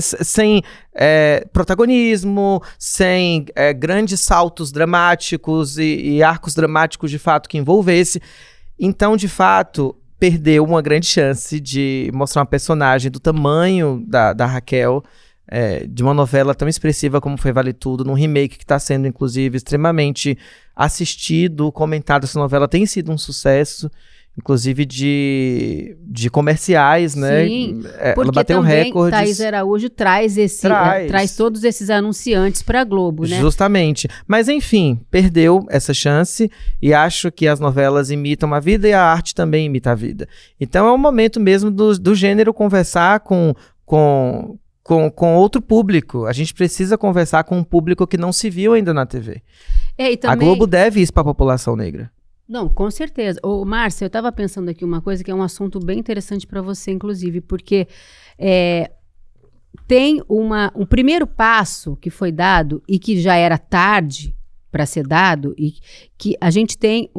sem protagonismo, sem grandes saltos dramáticos e arcos dramáticos, de fato, que envolvesse. Então, de fato, perdeu uma grande chance de mostrar uma personagem do tamanho da Raquel, de uma novela tão expressiva como foi Vale Tudo, num remake que está sendo, inclusive, extremamente assistido, comentado. Essa novela tem sido um sucesso, inclusive de comerciais, né? Sim, ela bateu recordes. Thaís Araújo traz todos esses anunciantes para a Globo, né? Justamente. Mas, enfim, perdeu essa chance e acho que as novelas imitam a vida e a arte também imita a vida. Então é um momento mesmo do gênero conversar com outro público. A gente precisa conversar com um público que não se viu ainda na TV. E também... A Globo deve isso para a população negra. Não, com certeza. Márcia, eu estava pensando aqui uma coisa que é um assunto bem interessante para você, inclusive, porque tem um primeiro passo que foi dado e que já era tarde para ser dado, e que a gente tem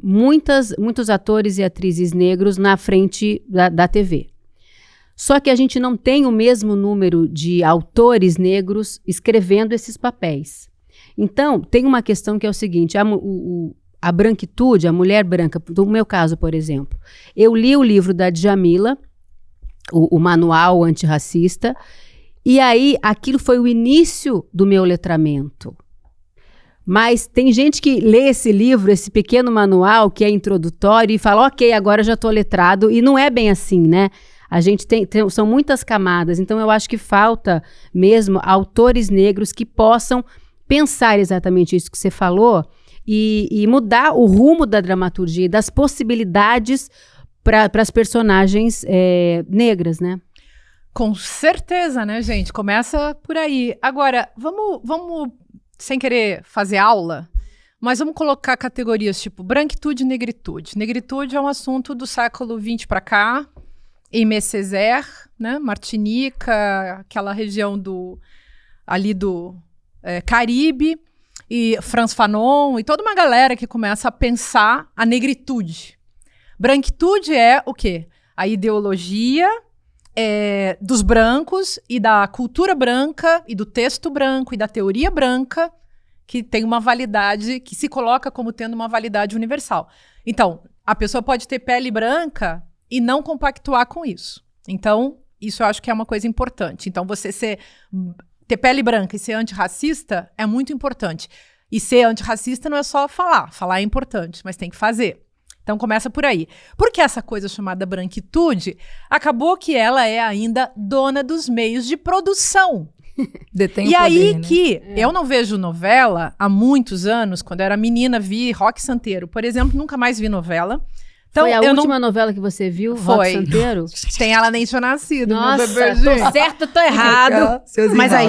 muitos atores e atrizes negros na frente da TV. Só que a gente não tem o mesmo número de autores negros escrevendo esses papéis. Então, tem uma questão que é o seguinte, a branquitude, a mulher branca, no meu caso, por exemplo, eu li o livro da Djamila, o manual antirracista, e aí aquilo foi o início do meu letramento. Mas tem gente que lê esse livro, esse pequeno manual, que é introdutório, e fala, ok, agora já estou letrado, e não é bem assim, né? A gente são muitas camadas, então eu acho que falta mesmo autores negros que possam pensar exatamente isso que você falou e mudar o rumo da dramaturgia e das possibilidades para as personagens negras, né? Com certeza, né, gente? Começa por aí. Agora, vamos sem querer fazer aula, mas vamos colocar categorias tipo branquitude e negritude. Negritude é um assunto do século XX para cá, Aimé Césaire, né, Martinica, aquela região do Caribe, e Frantz Fanon, e toda uma galera que começa a pensar a negritude. Branquitude é o quê? A ideologia dos brancos e da cultura branca e do texto branco e da teoria branca que tem uma validade, que se coloca como tendo uma validade universal. Então, a pessoa pode ter pele branca e não compactuar com isso. Então, isso eu acho que é uma coisa importante. Então, você ter pele branca e ser antirracista é muito importante. E ser antirracista não é só falar. Falar é importante, mas tem que fazer. Então, começa por aí. Porque essa coisa chamada branquitude, acabou que ela é ainda dona dos meios de produção. Detém e o aí poder, que eu não vejo novela há muitos anos. Quando eu era menina, vi Roque Santeiro. Por exemplo, nunca mais vi novela. Então, foi a última novela que você viu, Roque Santeiro? Tem ela nem tinha nascido. Nossa, tô certo, tô errado. Mas aí,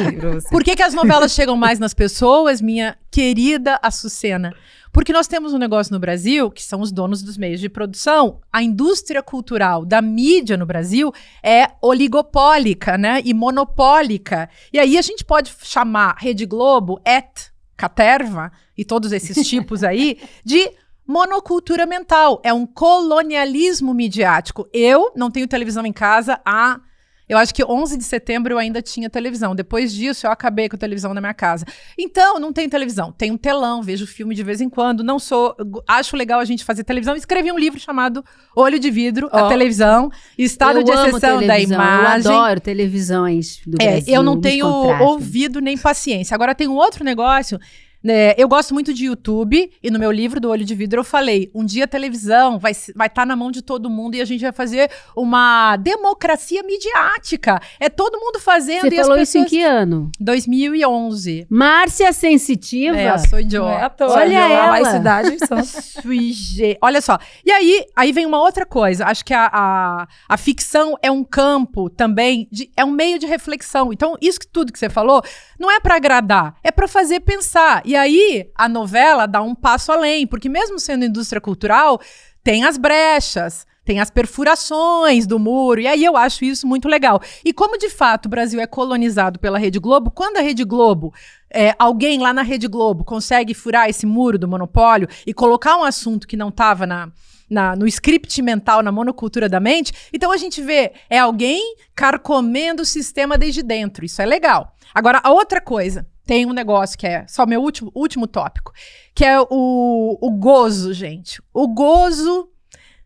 por que as novelas chegam mais nas pessoas, minha querida Açucena? Porque nós temos um negócio no Brasil, que são os donos dos meios de produção. A indústria cultural da mídia no Brasil é oligopólica, né? E monopólica. E aí a gente pode chamar Rede Globo, Caterva e todos esses tipos aí de monocultura mental. É um colonialismo midiático. Eu não tenho televisão em casa há... Eu acho que 11 de setembro eu ainda tinha televisão. Depois disso, eu acabei com a televisão na minha casa. Então, não tenho televisão. Tenho um telão, vejo filme de vez em quando. Acho legal a gente fazer televisão. Escrevi um livro chamado Olho de Vidro, a televisão, estado de exceção da imagem. Eu adoro televisões do Brasil. Eu não tenho ouvido nem paciência. Agora, tem um outro negócio... eu gosto muito de YouTube, e no meu livro do Olho de Vidro eu falei, um dia a televisão vai estar na mão de todo mundo e a gente vai fazer uma democracia midiática. É todo mundo fazendo. Você falou isso em que ano? 2011. Márcia Sensitiva? Sou idiota. Olha ela. Laicidade Olha só. E aí vem uma outra coisa. Acho que a ficção é um campo também, é um meio de reflexão. Então, isso tudo que você falou, não é para agradar, é para fazer pensar. E aí, a novela dá um passo além, porque mesmo sendo indústria cultural, tem as brechas, tem as perfurações do muro, e aí eu acho isso muito legal. E como, de fato, o Brasil é colonizado pela Rede Globo, quando a Rede Globo, alguém lá na Rede Globo consegue furar esse muro do monopólio e colocar um assunto que não estava no script mental, na monocultura da mente, então a gente vê, alguém carcomendo o sistema desde dentro, isso é legal. Agora, a outra coisa, tem um negócio que é só meu último tópico, que é o gozo, gente. O gozo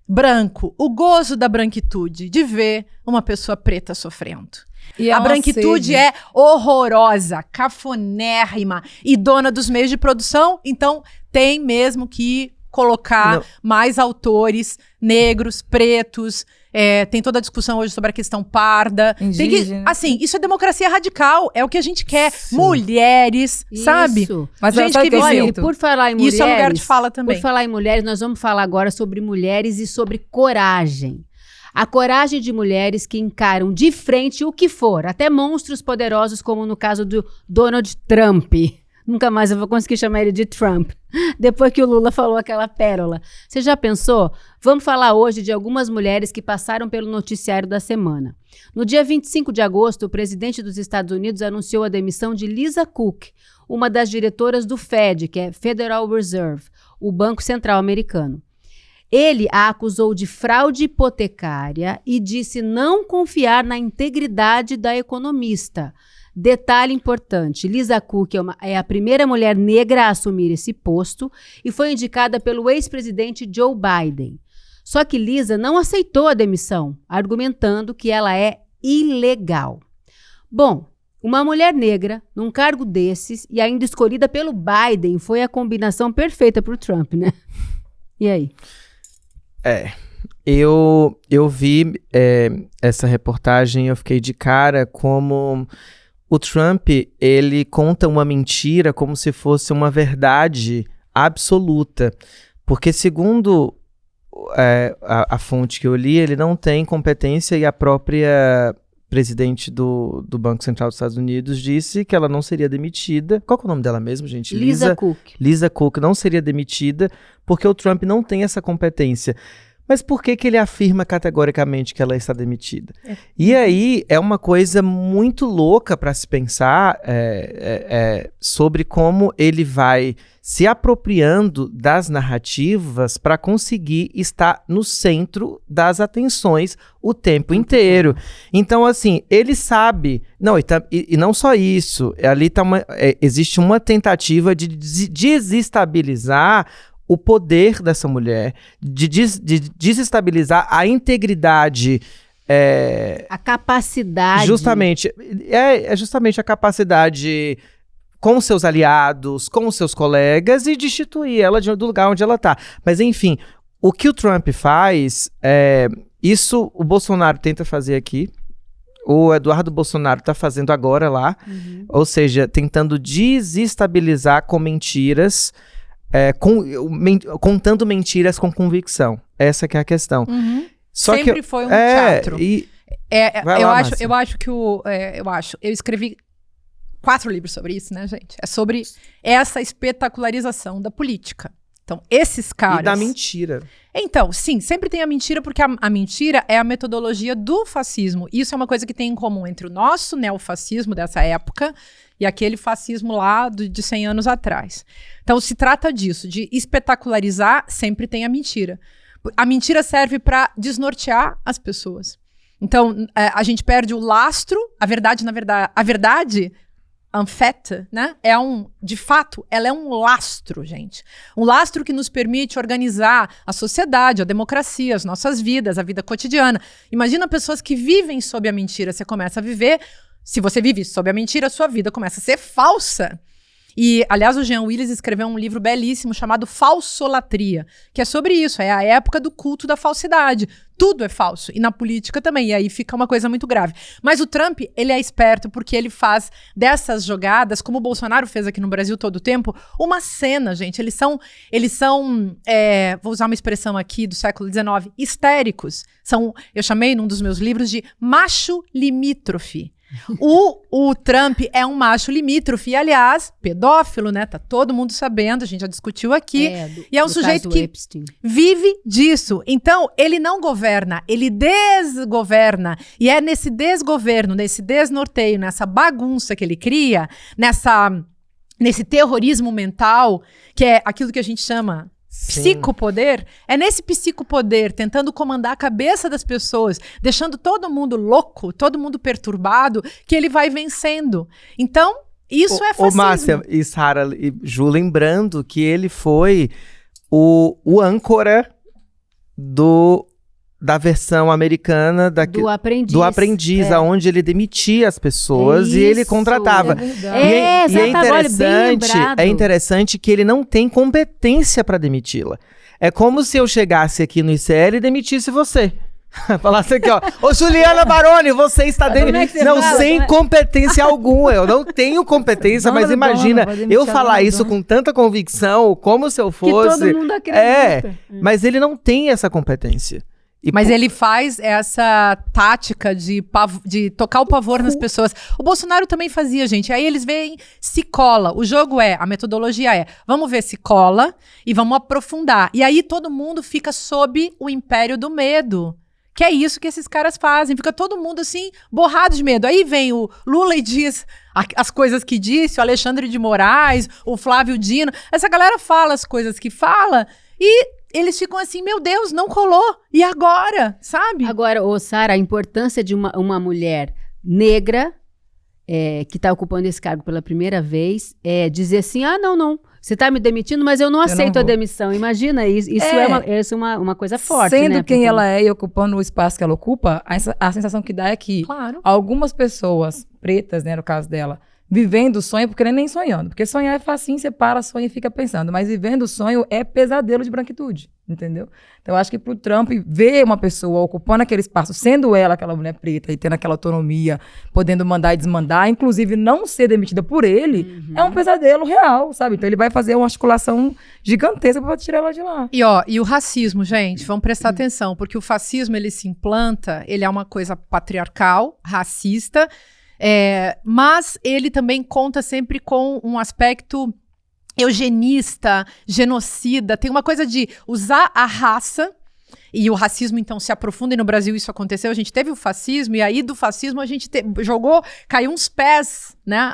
branco, o gozo da branquitude, de ver uma pessoa preta sofrendo. E a branquitude é horrorosa, cafonérrima e dona dos meios de produção, então tem mesmo que colocar mais autores negros, pretos, tem toda a discussão hoje sobre a questão parda. Indígena. Assim, isso é democracia radical, é o que a gente quer. Sim. Mulheres, sabe? Mas gente sabe que o que eu vive... sinto? Por falar em mulheres... Isso é lugar de fala também. Por falar em mulheres, nós vamos falar agora sobre mulheres e sobre coragem. A coragem de mulheres que encaram de frente o que for, até monstros poderosos, como no caso do Donald Trump. Nunca mais eu vou conseguir chamar ele de Trump, depois que o Lula falou aquela pérola. Você já pensou? Vamos falar hoje de algumas mulheres que passaram pelo noticiário da semana. No dia 25 de agosto, o presidente dos Estados Unidos anunciou a demissão de Lisa Cook, uma das diretoras do Fed, que é Federal Reserve, o Banco Central americano. Ele a acusou de fraude hipotecária e disse não confiar na integridade da economista. Detalhe importante, Lisa Cook é a primeira mulher negra a assumir esse posto e foi indicada pelo ex-presidente Joe Biden. Só que Lisa não aceitou a demissão, argumentando que ela é ilegal. Bom, uma mulher negra num cargo desses e ainda escolhida pelo Biden foi a combinação perfeita para o Trump, né? E aí? Eu vi essa reportagem e eu fiquei de cara como o Trump, ele conta uma mentira como se fosse uma verdade absoluta. Porque segundo a fonte que eu li, ele não tem competência e a própria presidente do Banco Central dos Estados Unidos disse que ela não seria demitida. Qual que é o nome dela mesmo, gente? Lisa Cook. Lisa Cook não seria demitida porque o Trump não tem essa competência. Mas por que ele afirma categoricamente que ela está demitida? E aí é uma coisa muito louca para se pensar sobre como ele vai se apropriando das narrativas para conseguir estar no centro das atenções o tempo inteiro. Então, assim, ele sabe... Não, e não só isso. Ali existe uma tentativa de desestabilizar o poder dessa mulher, de desestabilizar a integridade. A capacidade. Justamente. Justamente a capacidade com seus aliados, com seus colegas e destituir ela do lugar onde ela está. Mas, enfim, o que o Trump faz, isso o Bolsonaro tenta fazer aqui. O Eduardo Bolsonaro está fazendo agora lá. Ou seja, tentando desestabilizar com mentiras. Contando mentiras com convicção. Essa que é a questão. Sempre foi um teatro. Eu escrevi 4 livros sobre isso, né, gente? É sobre essa espetacularização da política. Então, esses caras... E da mentira. Então, sim, sempre tem a mentira, porque a mentira é a metodologia do fascismo. Isso é uma coisa que tem em comum entre o nosso neofascismo dessa época e aquele fascismo lá de 100 anos atrás. Então, se trata disso, de espetacularizar, sempre tem a mentira. A mentira serve para desnortear as pessoas. Então, a gente perde o lastro, a verdade, en fait, né? De fato, ela é um lastro, gente. Um lastro que nos permite organizar a sociedade, a democracia, as nossas vidas, a vida cotidiana. Imagina pessoas que vivem sob a mentira. Você começa a viver... Se você vive sob a mentira, sua vida começa a ser falsa. E, aliás, o Jean Willis escreveu um livro belíssimo chamado Falsolatria, que é sobre isso, é a época do culto da falsidade. Tudo é falso, e na política também, e aí fica uma coisa muito grave. Mas o Trump, ele é esperto porque ele faz dessas jogadas, como o Bolsonaro fez aqui no Brasil todo o tempo, uma cena, gente. Eles são vou usar uma expressão aqui do século XIX, histéricos. Eu chamei num dos meus livros de macho limítrofe. O Trump é um macho limítrofe, e aliás, pedófilo, né? Tá todo mundo sabendo, a gente já discutiu aqui. E é um sujeito que vive disso. Então, ele não governa, ele desgoverna. E é nesse desgoverno, nesse desnorteio, nessa bagunça que ele cria, nesse terrorismo mental, que é aquilo que a gente chama psicopoder, é nesse psicopoder, tentando comandar a cabeça das pessoas, deixando todo mundo louco, todo mundo perturbado, que ele vai vencendo. Então, isso é fascismo. Ô, Márcia e Sara e Ju, lembrando que ele foi o âncora da versão americana do Aprendiz, aonde ele demitia as pessoas e ele contratava. É interessante que ele não tem competência para demiti-la. É como se eu chegasse aqui no ICL e demitisse você. Falasse aqui, ó, ô Juliana Baroni, você está demitida. Não, sem competência alguma. Eu não tenho competência, mas imagina eu falar isso com tanta convicção, como se eu fosse. Que todo mundo acredita. Mas ele não tem essa competência. Mas ele faz essa tática de tocar o pavor nas pessoas. O Bolsonaro também fazia, gente. Aí eles veem se cola. O jogo a metodologia vamos ver se cola e vamos aprofundar. E aí todo mundo fica sob o império do medo. Que é isso que esses caras fazem. Fica todo mundo assim, borrado de medo. Aí vem o Lula e diz as coisas que disse, o Alexandre de Moraes, o Flávio Dino. Essa galera fala as coisas que fala e eles ficam assim, meu Deus, não colou. E agora, sabe? Agora, Sara, a importância de uma mulher negra que está ocupando esse cargo pela primeira vez é dizer assim, não, você está me demitindo, mas eu não aceito a demissão. Imagina, isso é uma coisa forte, sendo né? Quem ela é e ocupando o espaço que ela ocupa, a sensação que dá é que algumas pessoas pretas, né, no caso dela, vivendo o sonho, porque nem sonhando. Porque sonhar é facinho, você para, sonha e fica pensando. Mas vivendo o sonho é pesadelo de branquitude, entendeu? Então, eu acho que pro Trump, ver uma pessoa ocupando aquele espaço, sendo ela aquela mulher preta e tendo aquela autonomia, podendo mandar e desmandar, inclusive não ser demitida por ele, é um pesadelo real, sabe? Então, ele vai fazer uma articulação gigantesca pra tirar ela de lá. E o racismo, gente, vamos prestar atenção, porque o fascismo, ele se implanta, ele é uma coisa patriarcal, racista, mas ele também conta sempre com um aspecto eugenista, genocida. Tem uma coisa de usar a raça, e o racismo então se aprofunda, e no Brasil isso aconteceu. A gente teve o fascismo, e aí do fascismo a gente caiu uns pés, né,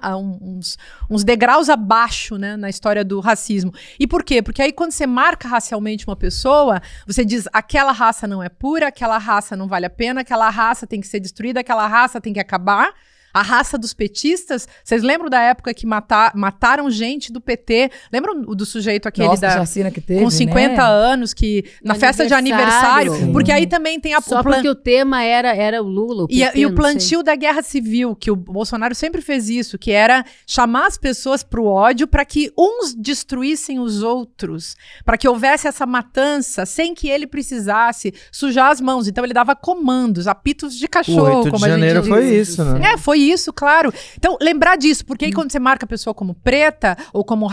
uns degraus abaixo, né, na história do racismo. E por quê? Porque aí quando você marca racialmente uma pessoa, você diz, aquela raça não é pura, aquela raça não vale a pena, aquela raça tem que ser destruída, aquela raça tem que acabar. A raça dos petistas, vocês lembram da época que mataram gente do PT? Lembram do sujeito aquele chacina que teve, com 50 anos, que na festa de aniversário, Sim. Porque aí também tem Só porque o tema era o Lula, o PT, e o plantio da guerra civil, que o Bolsonaro sempre fez isso, que era chamar as pessoas pro ódio para que uns destruíssem os outros, para que houvesse essa matança sem que ele precisasse sujar as mãos. Então ele dava comandos, apitos de cachorro, 8 como de a gente janeiro diz. foi isso, né? Foi isso, claro. Então, lembrar disso, porque aí quando você marca a pessoa como preta, ou como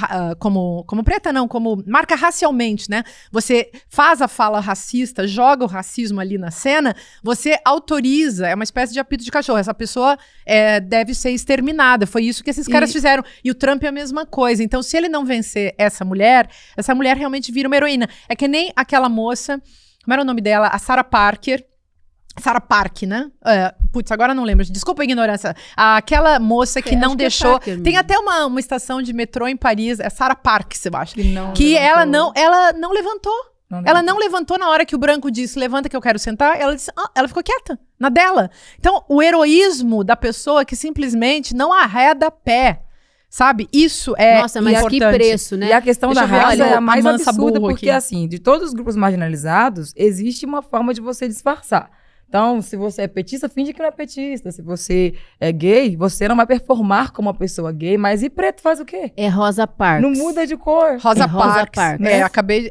preta não, como marca racialmente, né? Você faz a fala racista, joga o racismo ali na cena, você autoriza, é uma espécie de apito de cachorro. Essa pessoa deve ser exterminada. Foi isso que esses caras fizeram. E o Trump é a mesma coisa. Então, se ele não vencer essa mulher realmente vira uma heroína. É que nem aquela moça, como era o nome dela? A Sarah Park, né? Agora não lembro. Desculpa a ignorância. Aquela moça que não deixou... Parker, tem até uma estação de metrô em Paris, é Sarah Parks, eu acho. Que ela não levantou. Ela não levantou na hora que o branco disse, levanta que eu quero sentar. Ela disse, ela ficou quieta, na dela. Então, o heroísmo da pessoa que simplesmente não arreda pé. Sabe? Isso é Nossa, mas importante. que preço, né? E a questão da raça é a mais absurda, porque aqui. assim, de todos os grupos marginalizados, existe uma forma de você disfarçar. Então, se você é petista, finge que não é petista. Se você é gay, você não vai performar como uma pessoa gay, mas e preto faz o quê? É Rosa Parks. Não muda de cor. Rosa Parks. Parks. Né?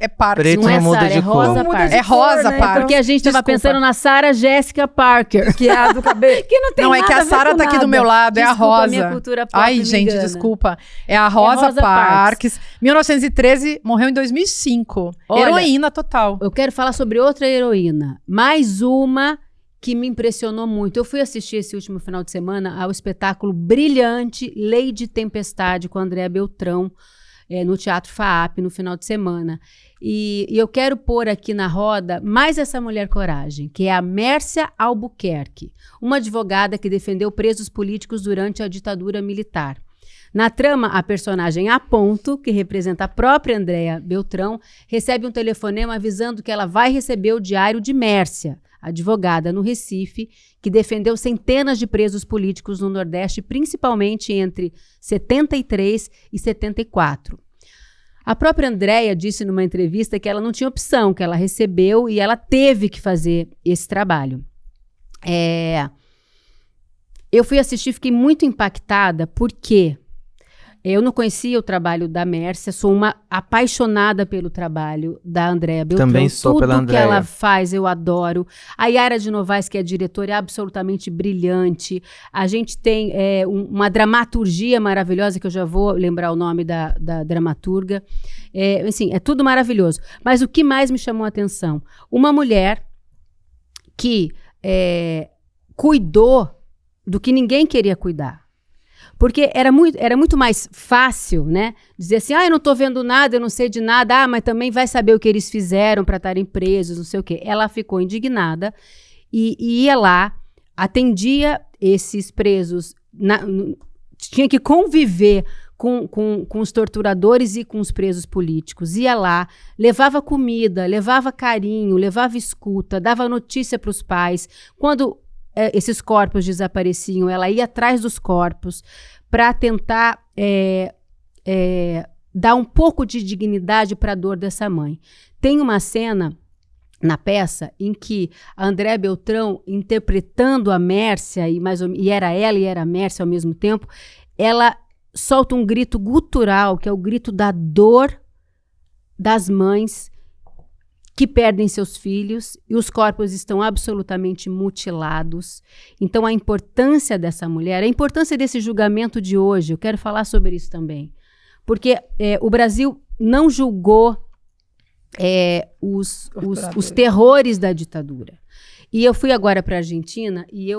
É Parks. Preto não é muda Sarah, de é cor. Rosa Não muda Parks. de É Rosa cor, né? Parks. Porque a gente tava Desculpa. pensando na Sarah Jessica Parker. Que é a do cabelo. Que não tem Não, nada é que a Sarah ver tá com aqui do nada. meu lado, é a Desculpa, Rosa. minha cultura pop Ai, me gente, engana. desculpa. É a Rosa Parks. 1913, morreu em 2005. Olha, Heroína total. Eu quero falar sobre outra heroína. Mais uma que me impressionou muito. Eu fui assistir esse último final de semana ao espetáculo brilhante Lady Tempestade com a Andréa Beltrão, no Teatro FAAP, no final de semana. E eu quero pôr aqui na roda mais essa mulher coragem, que é a Mércia Albuquerque, uma advogada que defendeu presos políticos durante a ditadura militar. Na trama, a personagem Aponto, que representa a própria Andréa Beltrão, recebe um telefonema avisando que ela vai receber o diário de Mércia, advogada no Recife, que defendeu centenas de presos políticos no Nordeste, principalmente entre 73 e 74. A própria Andréa disse numa entrevista que ela não tinha opção, que ela recebeu e ela teve que fazer esse trabalho. Eu fui assistir, fiquei muito impactada, porque eu não conhecia o trabalho da Mércia, sou uma apaixonada pelo trabalho da Andréa Beltrão. Também sou pela Andréa. Tudo que ela faz, eu adoro. A Yara de Novaes, que é diretora, é absolutamente brilhante. A gente tem uma dramaturgia maravilhosa, que eu já vou lembrar o nome da dramaturga. Assim, é tudo maravilhoso. Mas o que mais me chamou a atenção? Uma mulher que cuidou do que ninguém queria cuidar. Porque era muito mais fácil, né? Dizer assim, eu não estou vendo nada, eu não sei de nada, mas também vai saber o que eles fizeram para estarem presos, não sei o quê. Ela ficou indignada e ia lá, atendia esses presos, tinha que conviver com os torturadores e com os presos políticos. Ia lá, levava comida, levava carinho, levava escuta, dava notícia para os pais. Quando esses corpos desapareciam, ela ia atrás dos corpos para tentar dar um pouco de dignidade para a dor dessa mãe. Tem uma cena na peça em que a Andréa Beltrão, interpretando a Mércia, e era ela e era a Mércia ao mesmo tempo, ela solta um grito gutural, que é o grito da dor das mães que perdem seus filhos e os corpos estão absolutamente mutilados. Então, a importância dessa mulher, a importância desse julgamento de hoje, eu quero falar sobre isso também. Porque o Brasil não julgou os terrores da ditadura. E eu fui agora para a Argentina e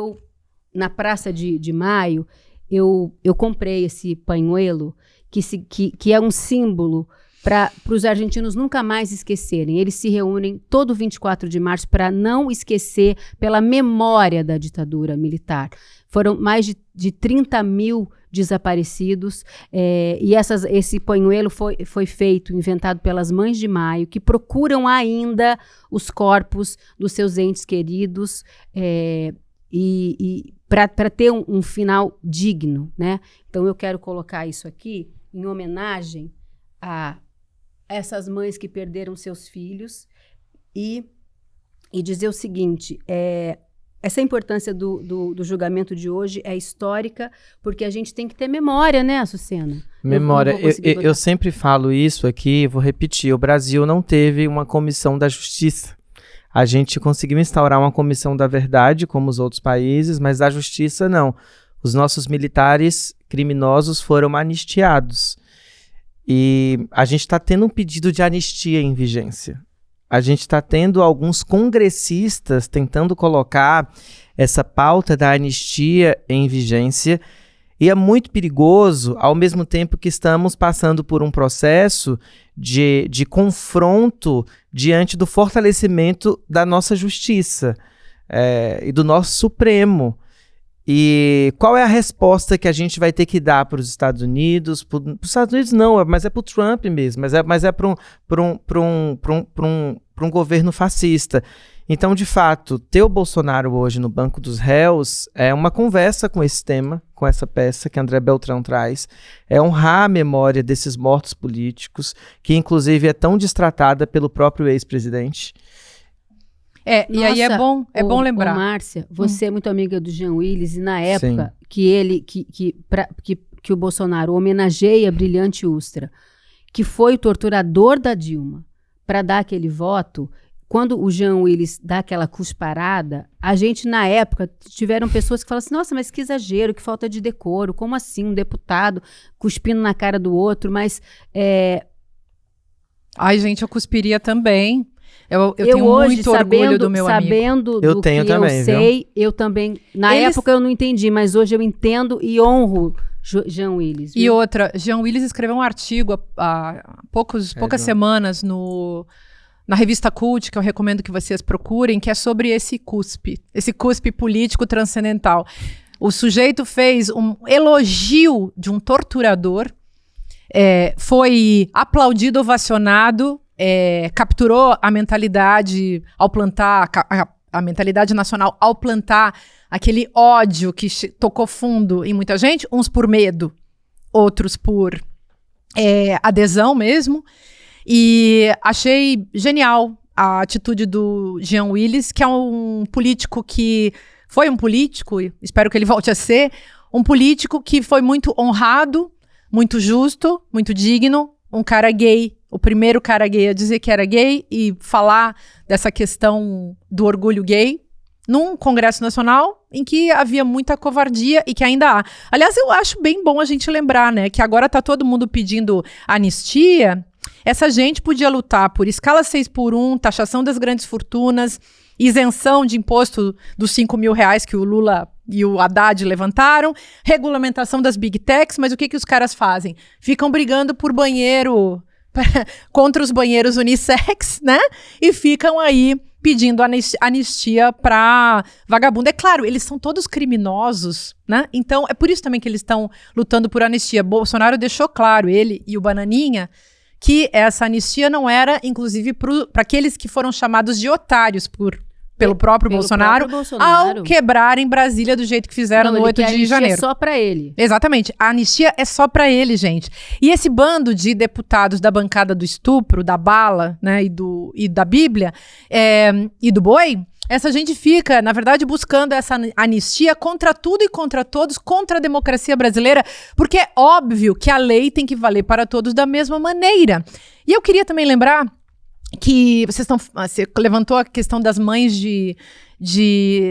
na Praça de Maio, eu comprei esse pañuelo que é um símbolo para os argentinos nunca mais esquecerem. Eles se reúnem todo 24 de março para não esquecer, pela memória da ditadura militar. Foram mais de 30 mil desaparecidos, e esse pañuelo foi inventado pelas Mães de Maio, que procuram ainda os corpos dos seus entes queridos, e para ter um final digno, né? Então eu quero colocar isso aqui em homenagem a essas mães que perderam seus filhos e dizer o seguinte, essa importância do julgamento de hoje é histórica, porque a gente tem que ter memória, né, Açucena? Memória. Eu sempre falo isso aqui, vou repetir, o Brasil não teve uma comissão da justiça. A gente conseguiu instaurar uma comissão da verdade, como os outros países, mas da justiça não. Os nossos militares criminosos foram anistiados. E a gente está tendo um pedido de anistia em vigência. A gente está tendo alguns congressistas tentando colocar essa pauta da anistia em vigência. E é muito perigoso, ao mesmo tempo que estamos passando por um processo de confronto diante do fortalecimento da nossa justiça e do nosso Supremo. E qual é a resposta que a gente vai ter que dar para os Estados Unidos? Para os Estados Unidos não, mas é para o Trump mesmo, mas é para um governo fascista. Então, de fato, ter o Bolsonaro hoje no banco dos réus é uma conversa com esse tema, com essa peça que a Andréa Beltrão traz, é honrar a memória desses mortos políticos, que inclusive é tão destratada pelo próprio ex-presidente. E aí é bom lembrar. Márcia, você é muito amiga do Jean Willis, e na época que o Bolsonaro homenageia a Brilhante Ustra, que foi o torturador da Dilma, para dar aquele voto, quando o Jean Willis dá aquela cusparada, a gente, na época, tiveram pessoas que falaram assim, nossa, mas que exagero, que falta de decoro, como assim um deputado cuspindo na cara do outro, mas... Ai, gente, eu cuspiria também. Eu tenho hoje, muito orgulho do meu amigo. Sabendo Eu do tenho que também, eu sei, eu também... Na época eu não entendi, mas hoje eu entendo e honro Jean Willis. E outra, Jean Willis escreveu um artigo há poucas semanas na revista Cult, que eu recomendo que vocês procurem, que é sobre esse cuspe político transcendental. O sujeito fez um elogio de um torturador, foi aplaudido, ovacionado, capturou a mentalidade ao plantar, a mentalidade nacional ao plantar aquele ódio que tocou fundo em muita gente, uns por medo, outros por adesão mesmo. E achei genial a atitude do Jean Willis, que é um político que foi um político, espero que ele volte a ser, um político que foi muito honrado, muito justo, muito digno, um cara gay, o primeiro cara gay a dizer que era gay e falar dessa questão do orgulho gay num Congresso Nacional em que havia muita covardia e que ainda há. Aliás, eu acho bem bom a gente lembrar, né, que agora tá todo mundo pedindo anistia. Essa gente podia lutar por escala 6x1, taxação das grandes fortunas, isenção de imposto dos R$5.000 que o Lula e o Haddad levantaram, regulamentação das big techs, mas o que os caras fazem? Ficam brigando por banheiro, contra os banheiros unissex, né? E ficam aí pedindo anistia para vagabundo. É claro, eles são todos criminosos, né? Então, é por isso também que eles estão lutando por anistia. Bolsonaro deixou claro, ele e o Bananinha, que essa anistia não era, inclusive, para aqueles que foram chamados de otários pelo próprio Bolsonaro, ao quebrarem Brasília do jeito que fizeram no 8 de janeiro. É só para ele. Exatamente. A anistia é só para ele, gente. E esse bando de deputados da bancada do estupro, da bala, né, e da Bíblia, e do boi, essa gente fica, na verdade, buscando essa anistia contra tudo e contra todos, contra a democracia brasileira, porque é óbvio que a lei tem que valer para todos da mesma maneira. E eu queria também lembrar que você levantou a questão das mães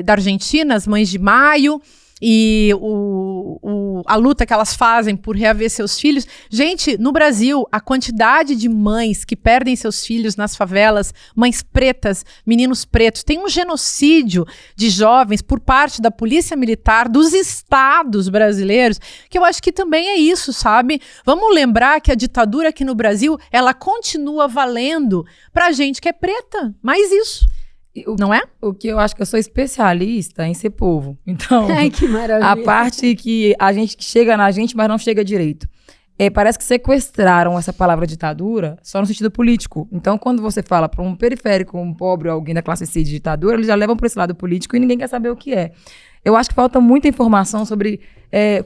da Argentina, as mães de Maio, e a luta que elas fazem por reaver seus filhos. Gente, no Brasil, a quantidade de mães que perdem seus filhos nas favelas, mães pretas, meninos pretos, tem um genocídio de jovens por parte da polícia militar dos estados brasileiros, que eu acho que também é isso, sabe? Vamos lembrar que a ditadura aqui no Brasil, ela continua valendo pra gente que é preta, mais isso. Não é? O que eu acho que eu sou especialista em ser povo. Então, ai, que maravilha. A parte que a gente chega na gente, mas não chega direito. Parece que sequestraram essa palavra ditadura só no sentido político. Então, quando você fala para um periférico, um pobre, alguém da classe C de ditadura, eles já levam para esse lado político e ninguém quer saber o que é. Eu acho que falta muita informação sobre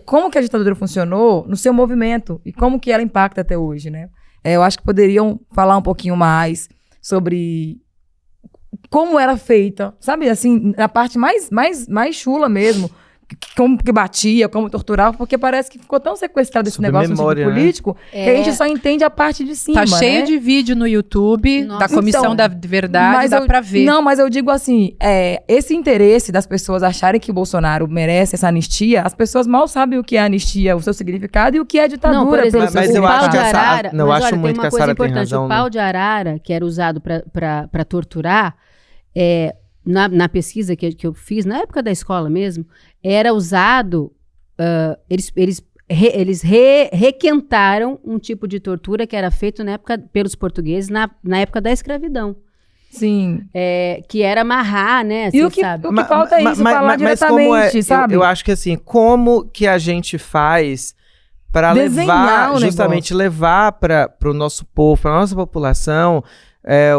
como que a ditadura funcionou no seu movimento e como que ela impacta até hoje, né? Eu acho que poderiam falar um pouquinho mais sobre como era feita, sabe, assim, na parte mais chula mesmo, como que batia, como torturava, porque parece que ficou tão sequestrado esse negócio memória, no político, que a gente só entende a parte de cima, tá cheio de vídeo no YouTube, da Comissão da Verdade, dá pra ver. Não, mas eu digo assim, esse interesse das pessoas acharem que o Bolsonaro merece essa anistia, as pessoas mal sabem o que é anistia, o seu significado e o que é ditadura. Não, por exemplo, mas eu acho que arara, não acho muito que a Sara tem razão. O pau de arara, que era usado pra torturar, na pesquisa que eu fiz, na época da escola mesmo, era usado, eles requentaram um tipo de tortura que era feito na época pelos portugueses, na época da escravidão. Sim. Que era amarrar, né? E o que falta é isso, falar diretamente, sabe? Eu acho que assim, como que a gente faz para levar para o nosso povo, para a nossa população,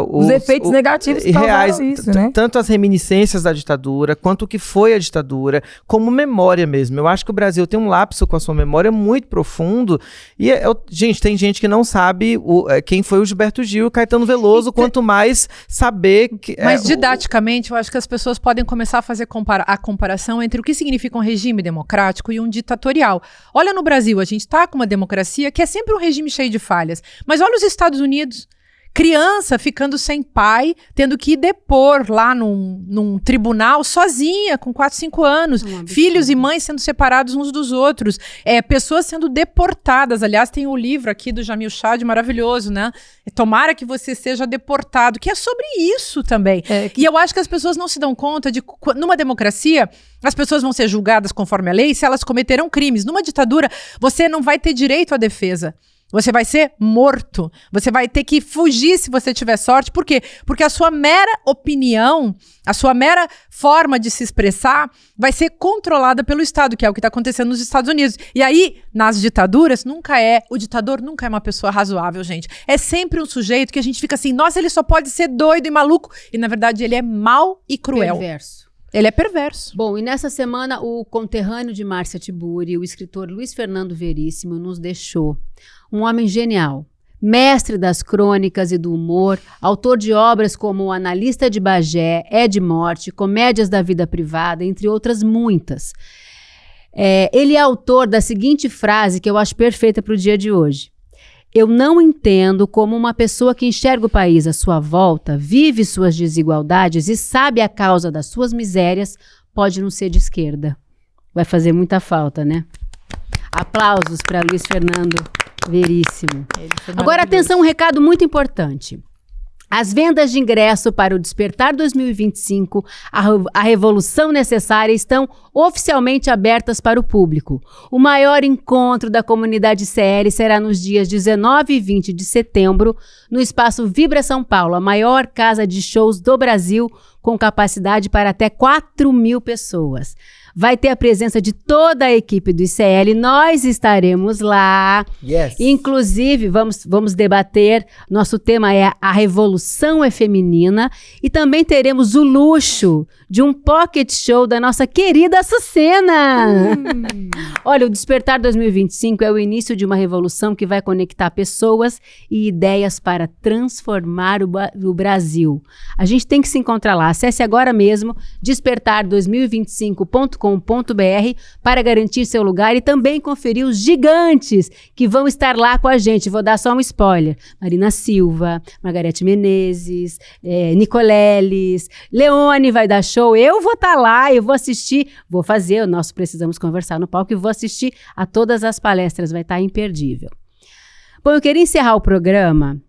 os efeitos negativos que reais, isso, né? Tanto as reminiscências da ditadura, quanto o que foi a ditadura, como memória mesmo. Eu acho que o Brasil tem um lapso com a sua memória muito profundo. E, gente, tem gente que não sabe quem foi o Gilberto Gil e o Caetano Veloso, quanto mais saber... Mas didaticamente, eu acho que as pessoas podem começar a fazer a comparação entre o que significa um regime democrático e um ditatorial. Olha no Brasil, a gente está com uma democracia que é sempre um regime cheio de falhas. Mas olha os Estados Unidos, Criança ficando sem pai, tendo que ir depor lá num tribunal sozinha, com 4, 5 anos. Filhos e mães sendo separados uns dos outros. Pessoas sendo deportadas. Aliás, tem o livro aqui do Jamil Chad, maravilhoso, né? Tomara que você seja deportado, que é sobre isso também. E eu acho que as pessoas não se dão conta de, numa democracia, as pessoas vão ser julgadas conforme a lei se elas cometeram crimes. Numa ditadura, você não vai ter direito à defesa. Você vai ser morto. Você vai ter que fugir se você tiver sorte. Por quê? Porque a sua mera opinião, a sua mera forma de se expressar vai ser controlada pelo Estado, que é o que está acontecendo nos Estados Unidos. E aí, nas ditaduras, o ditador nunca é uma pessoa razoável, gente. É sempre um sujeito que a gente fica assim, nossa, ele só pode ser doido e maluco. E, na verdade, ele é mau e cruel. Perverso. Ele é perverso. Bom, e nessa semana, o conterrâneo de Márcia Tiburi, o escritor Luiz Fernando Veríssimo, nos deixou. Um homem genial, mestre das crônicas e do humor, autor de obras como O Analista de Bagé, É de Morte, Comédias da Vida Privada, entre outras muitas. Ele é autor da seguinte frase que eu acho perfeita para o dia de hoje. Eu não entendo como uma pessoa que enxerga o país à sua volta, vive suas desigualdades e sabe a causa das suas misérias, pode não ser de esquerda. Vai fazer muita falta, né? Aplausos para Luiz Fernando Veríssimo. Agora, atenção, um recado muito importante. As vendas de ingresso para o Despertar 2025, a Revolução Necessária, estão oficialmente abertas para o público. O maior encontro da comunidade CL será nos dias 19 e 20 de setembro, no Espaço Vibra São Paulo, a maior casa de shows do Brasil, com capacidade para até 4.000 pessoas. Vai ter a presença de toda a equipe do ICL, nós estaremos lá. Yes. Inclusive, vamos debater, nosso tema é A Revolução é Feminina, e também teremos o luxo de um pocket show da nossa querida Açucena. Olha, o Despertar 2025 é o início de uma revolução que vai conectar pessoas e ideias para transformar o Brasil. A gente tem que se encontrar lá. Acesse agora mesmo despertar2025.com.br para garantir seu lugar e também conferir os gigantes que vão estar lá com a gente. Vou dar só um spoiler. Marina Silva, Margarete Menezes, Nicoleles, Leone vai dar show. Eu vou estar lá, eu vou assistir, vou fazer o nosso Precisamos Conversar no palco e vou assistir a todas as palestras, vai estar imperdível. Bom, eu queria encerrar o programa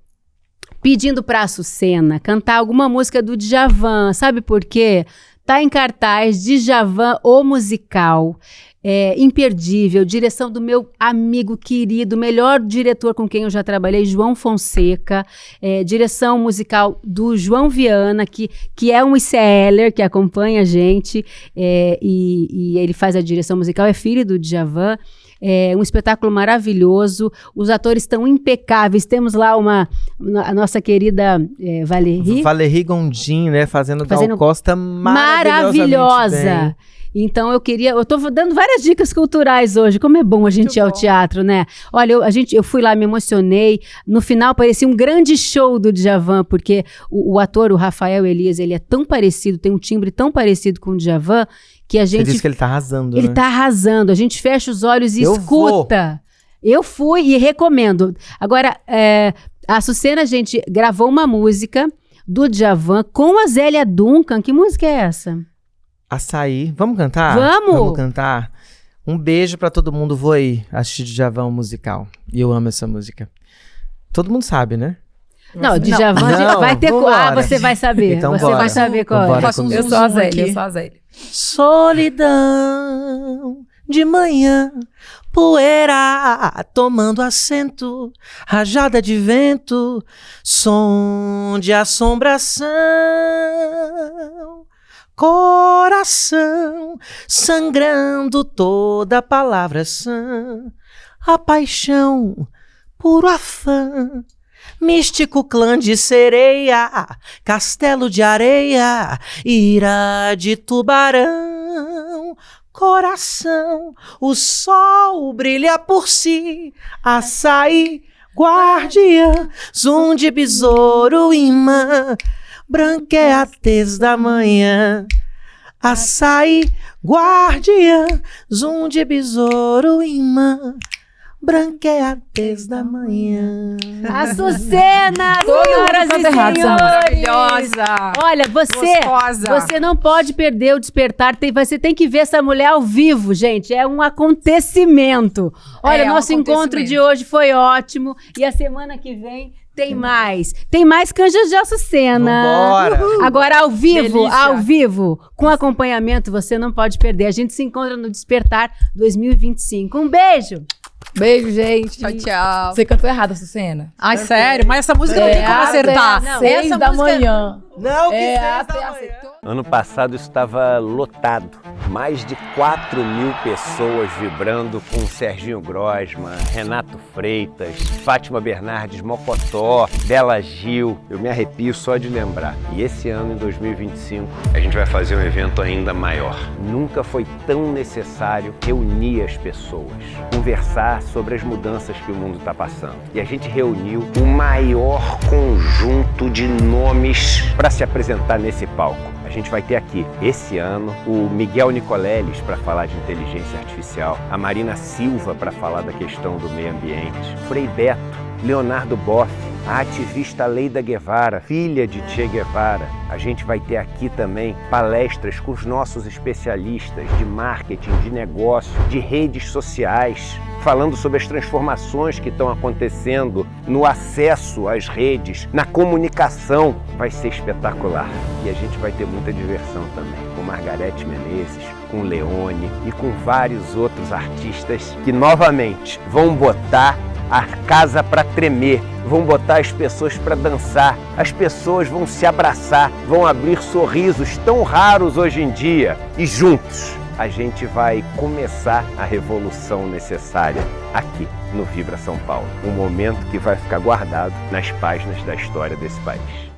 pedindo para a Açucena cantar alguma música do Djavan, sabe por quê? Tá em cartaz, Djavan, o musical, imperdível, direção do meu amigo querido, melhor diretor com quem eu já trabalhei, João Fonseca, direção musical do João Viana, que é um ICLer, que acompanha a gente, e ele faz a direção musical, é filho do Djavan. É um espetáculo maravilhoso, os atores estão impecáveis, temos lá a nossa querida Valérie Gondim, né, fazendo Gal Costa maravilhosa. Então eu tô dando várias dicas culturais hoje, como é bom a gente ir ao teatro, né? Olha, eu fui lá, me emocionei, no final parecia um grande show do Djavan, porque o ator, o Rafael Elias, ele é tão parecido, tem um timbre tão parecido com o Djavan, que a gente... Você disse que ele tá arrasando, Ele né? tá arrasando, a gente fecha os olhos e escuta. Eu fui e recomendo. Agora, a Açucena, a gente gravou uma música do Djavan com a Zélia Duncan. Que música é essa? Açaí. Vamos cantar? Vamos cantar. Um beijo pra todo mundo. Vou aí assistir Djavan musical. E eu amo essa música. Todo mundo sabe, né? Não, Djavan vai ter... você vai saber. Então, você vai saber qual é. Eu sou a Zélia, Solidão de manhã, poeira tomando assento, rajada de vento, som de assombração, coração sangrando toda a palavra sã, a paixão, puro afã. Místico clã de sereia, castelo de areia, ira de tubarão, coração, o sol brilha por si, açaí, guardiã, zum de besouro, imã, branca é a tez da manhã, açaí, guardiã, zum de besouro, imã, branqueadas da manhã. Açucena, Todo senhoras mundo e canta errado essa senhores. Maravilhosa. Olha, você não pode perder o Despertar. Você tem que ver essa mulher ao vivo, gente. É um acontecimento. Olha, É um nosso encontro acontecimento. de hoje foi ótimo. E a semana que vem tem mais. Tem mais Canjas de Açucena. Vambora. Agora, ao Delícia. vivo, com acompanhamento, você não pode perder. A gente se encontra no Despertar 2025. Um beijo! Beijo, gente. Tchau, tchau. Você cantou errado essa cena. Ai, sério? Mas essa música não tem como acertar. não. 6 Essa da música- manhã. Não, que É, seis até da manhã. acertou. Ano passado estava lotado, mais de 4.000 pessoas vibrando com Serginho Grosman, Renato Freitas, Fátima Bernardes Mocotó, Bela Gil. Eu me arrepio só de lembrar. E esse ano, em 2025, a gente vai fazer um evento ainda maior. Nunca foi tão necessário reunir as pessoas, conversar sobre as mudanças que o mundo está passando. E a gente reuniu o maior conjunto de nomes para se apresentar nesse palco. A gente vai ter aqui, esse ano, o Miguel Nicoleles para falar de inteligência artificial, a Marina Silva para falar da questão do meio ambiente, Frei Beto, Leonardo Boff, a ativista Leida Guevara, filha de Che Guevara. A gente vai ter aqui também palestras com os nossos especialistas de marketing, de negócio, de redes sociais, falando sobre as transformações que estão acontecendo no acesso às redes, na comunicação. Vai ser espetacular. E a gente vai ter muita diversão também, com Margarete Menezes, com Leone e com vários outros artistas que novamente vão botar a casa para tremer, vão botar as pessoas para dançar, as pessoas vão se abraçar, vão abrir sorrisos tão raros hoje em dia e juntos a gente vai começar a revolução necessária aqui no Vibra São Paulo. Um momento que vai ficar guardado nas páginas da história desse país.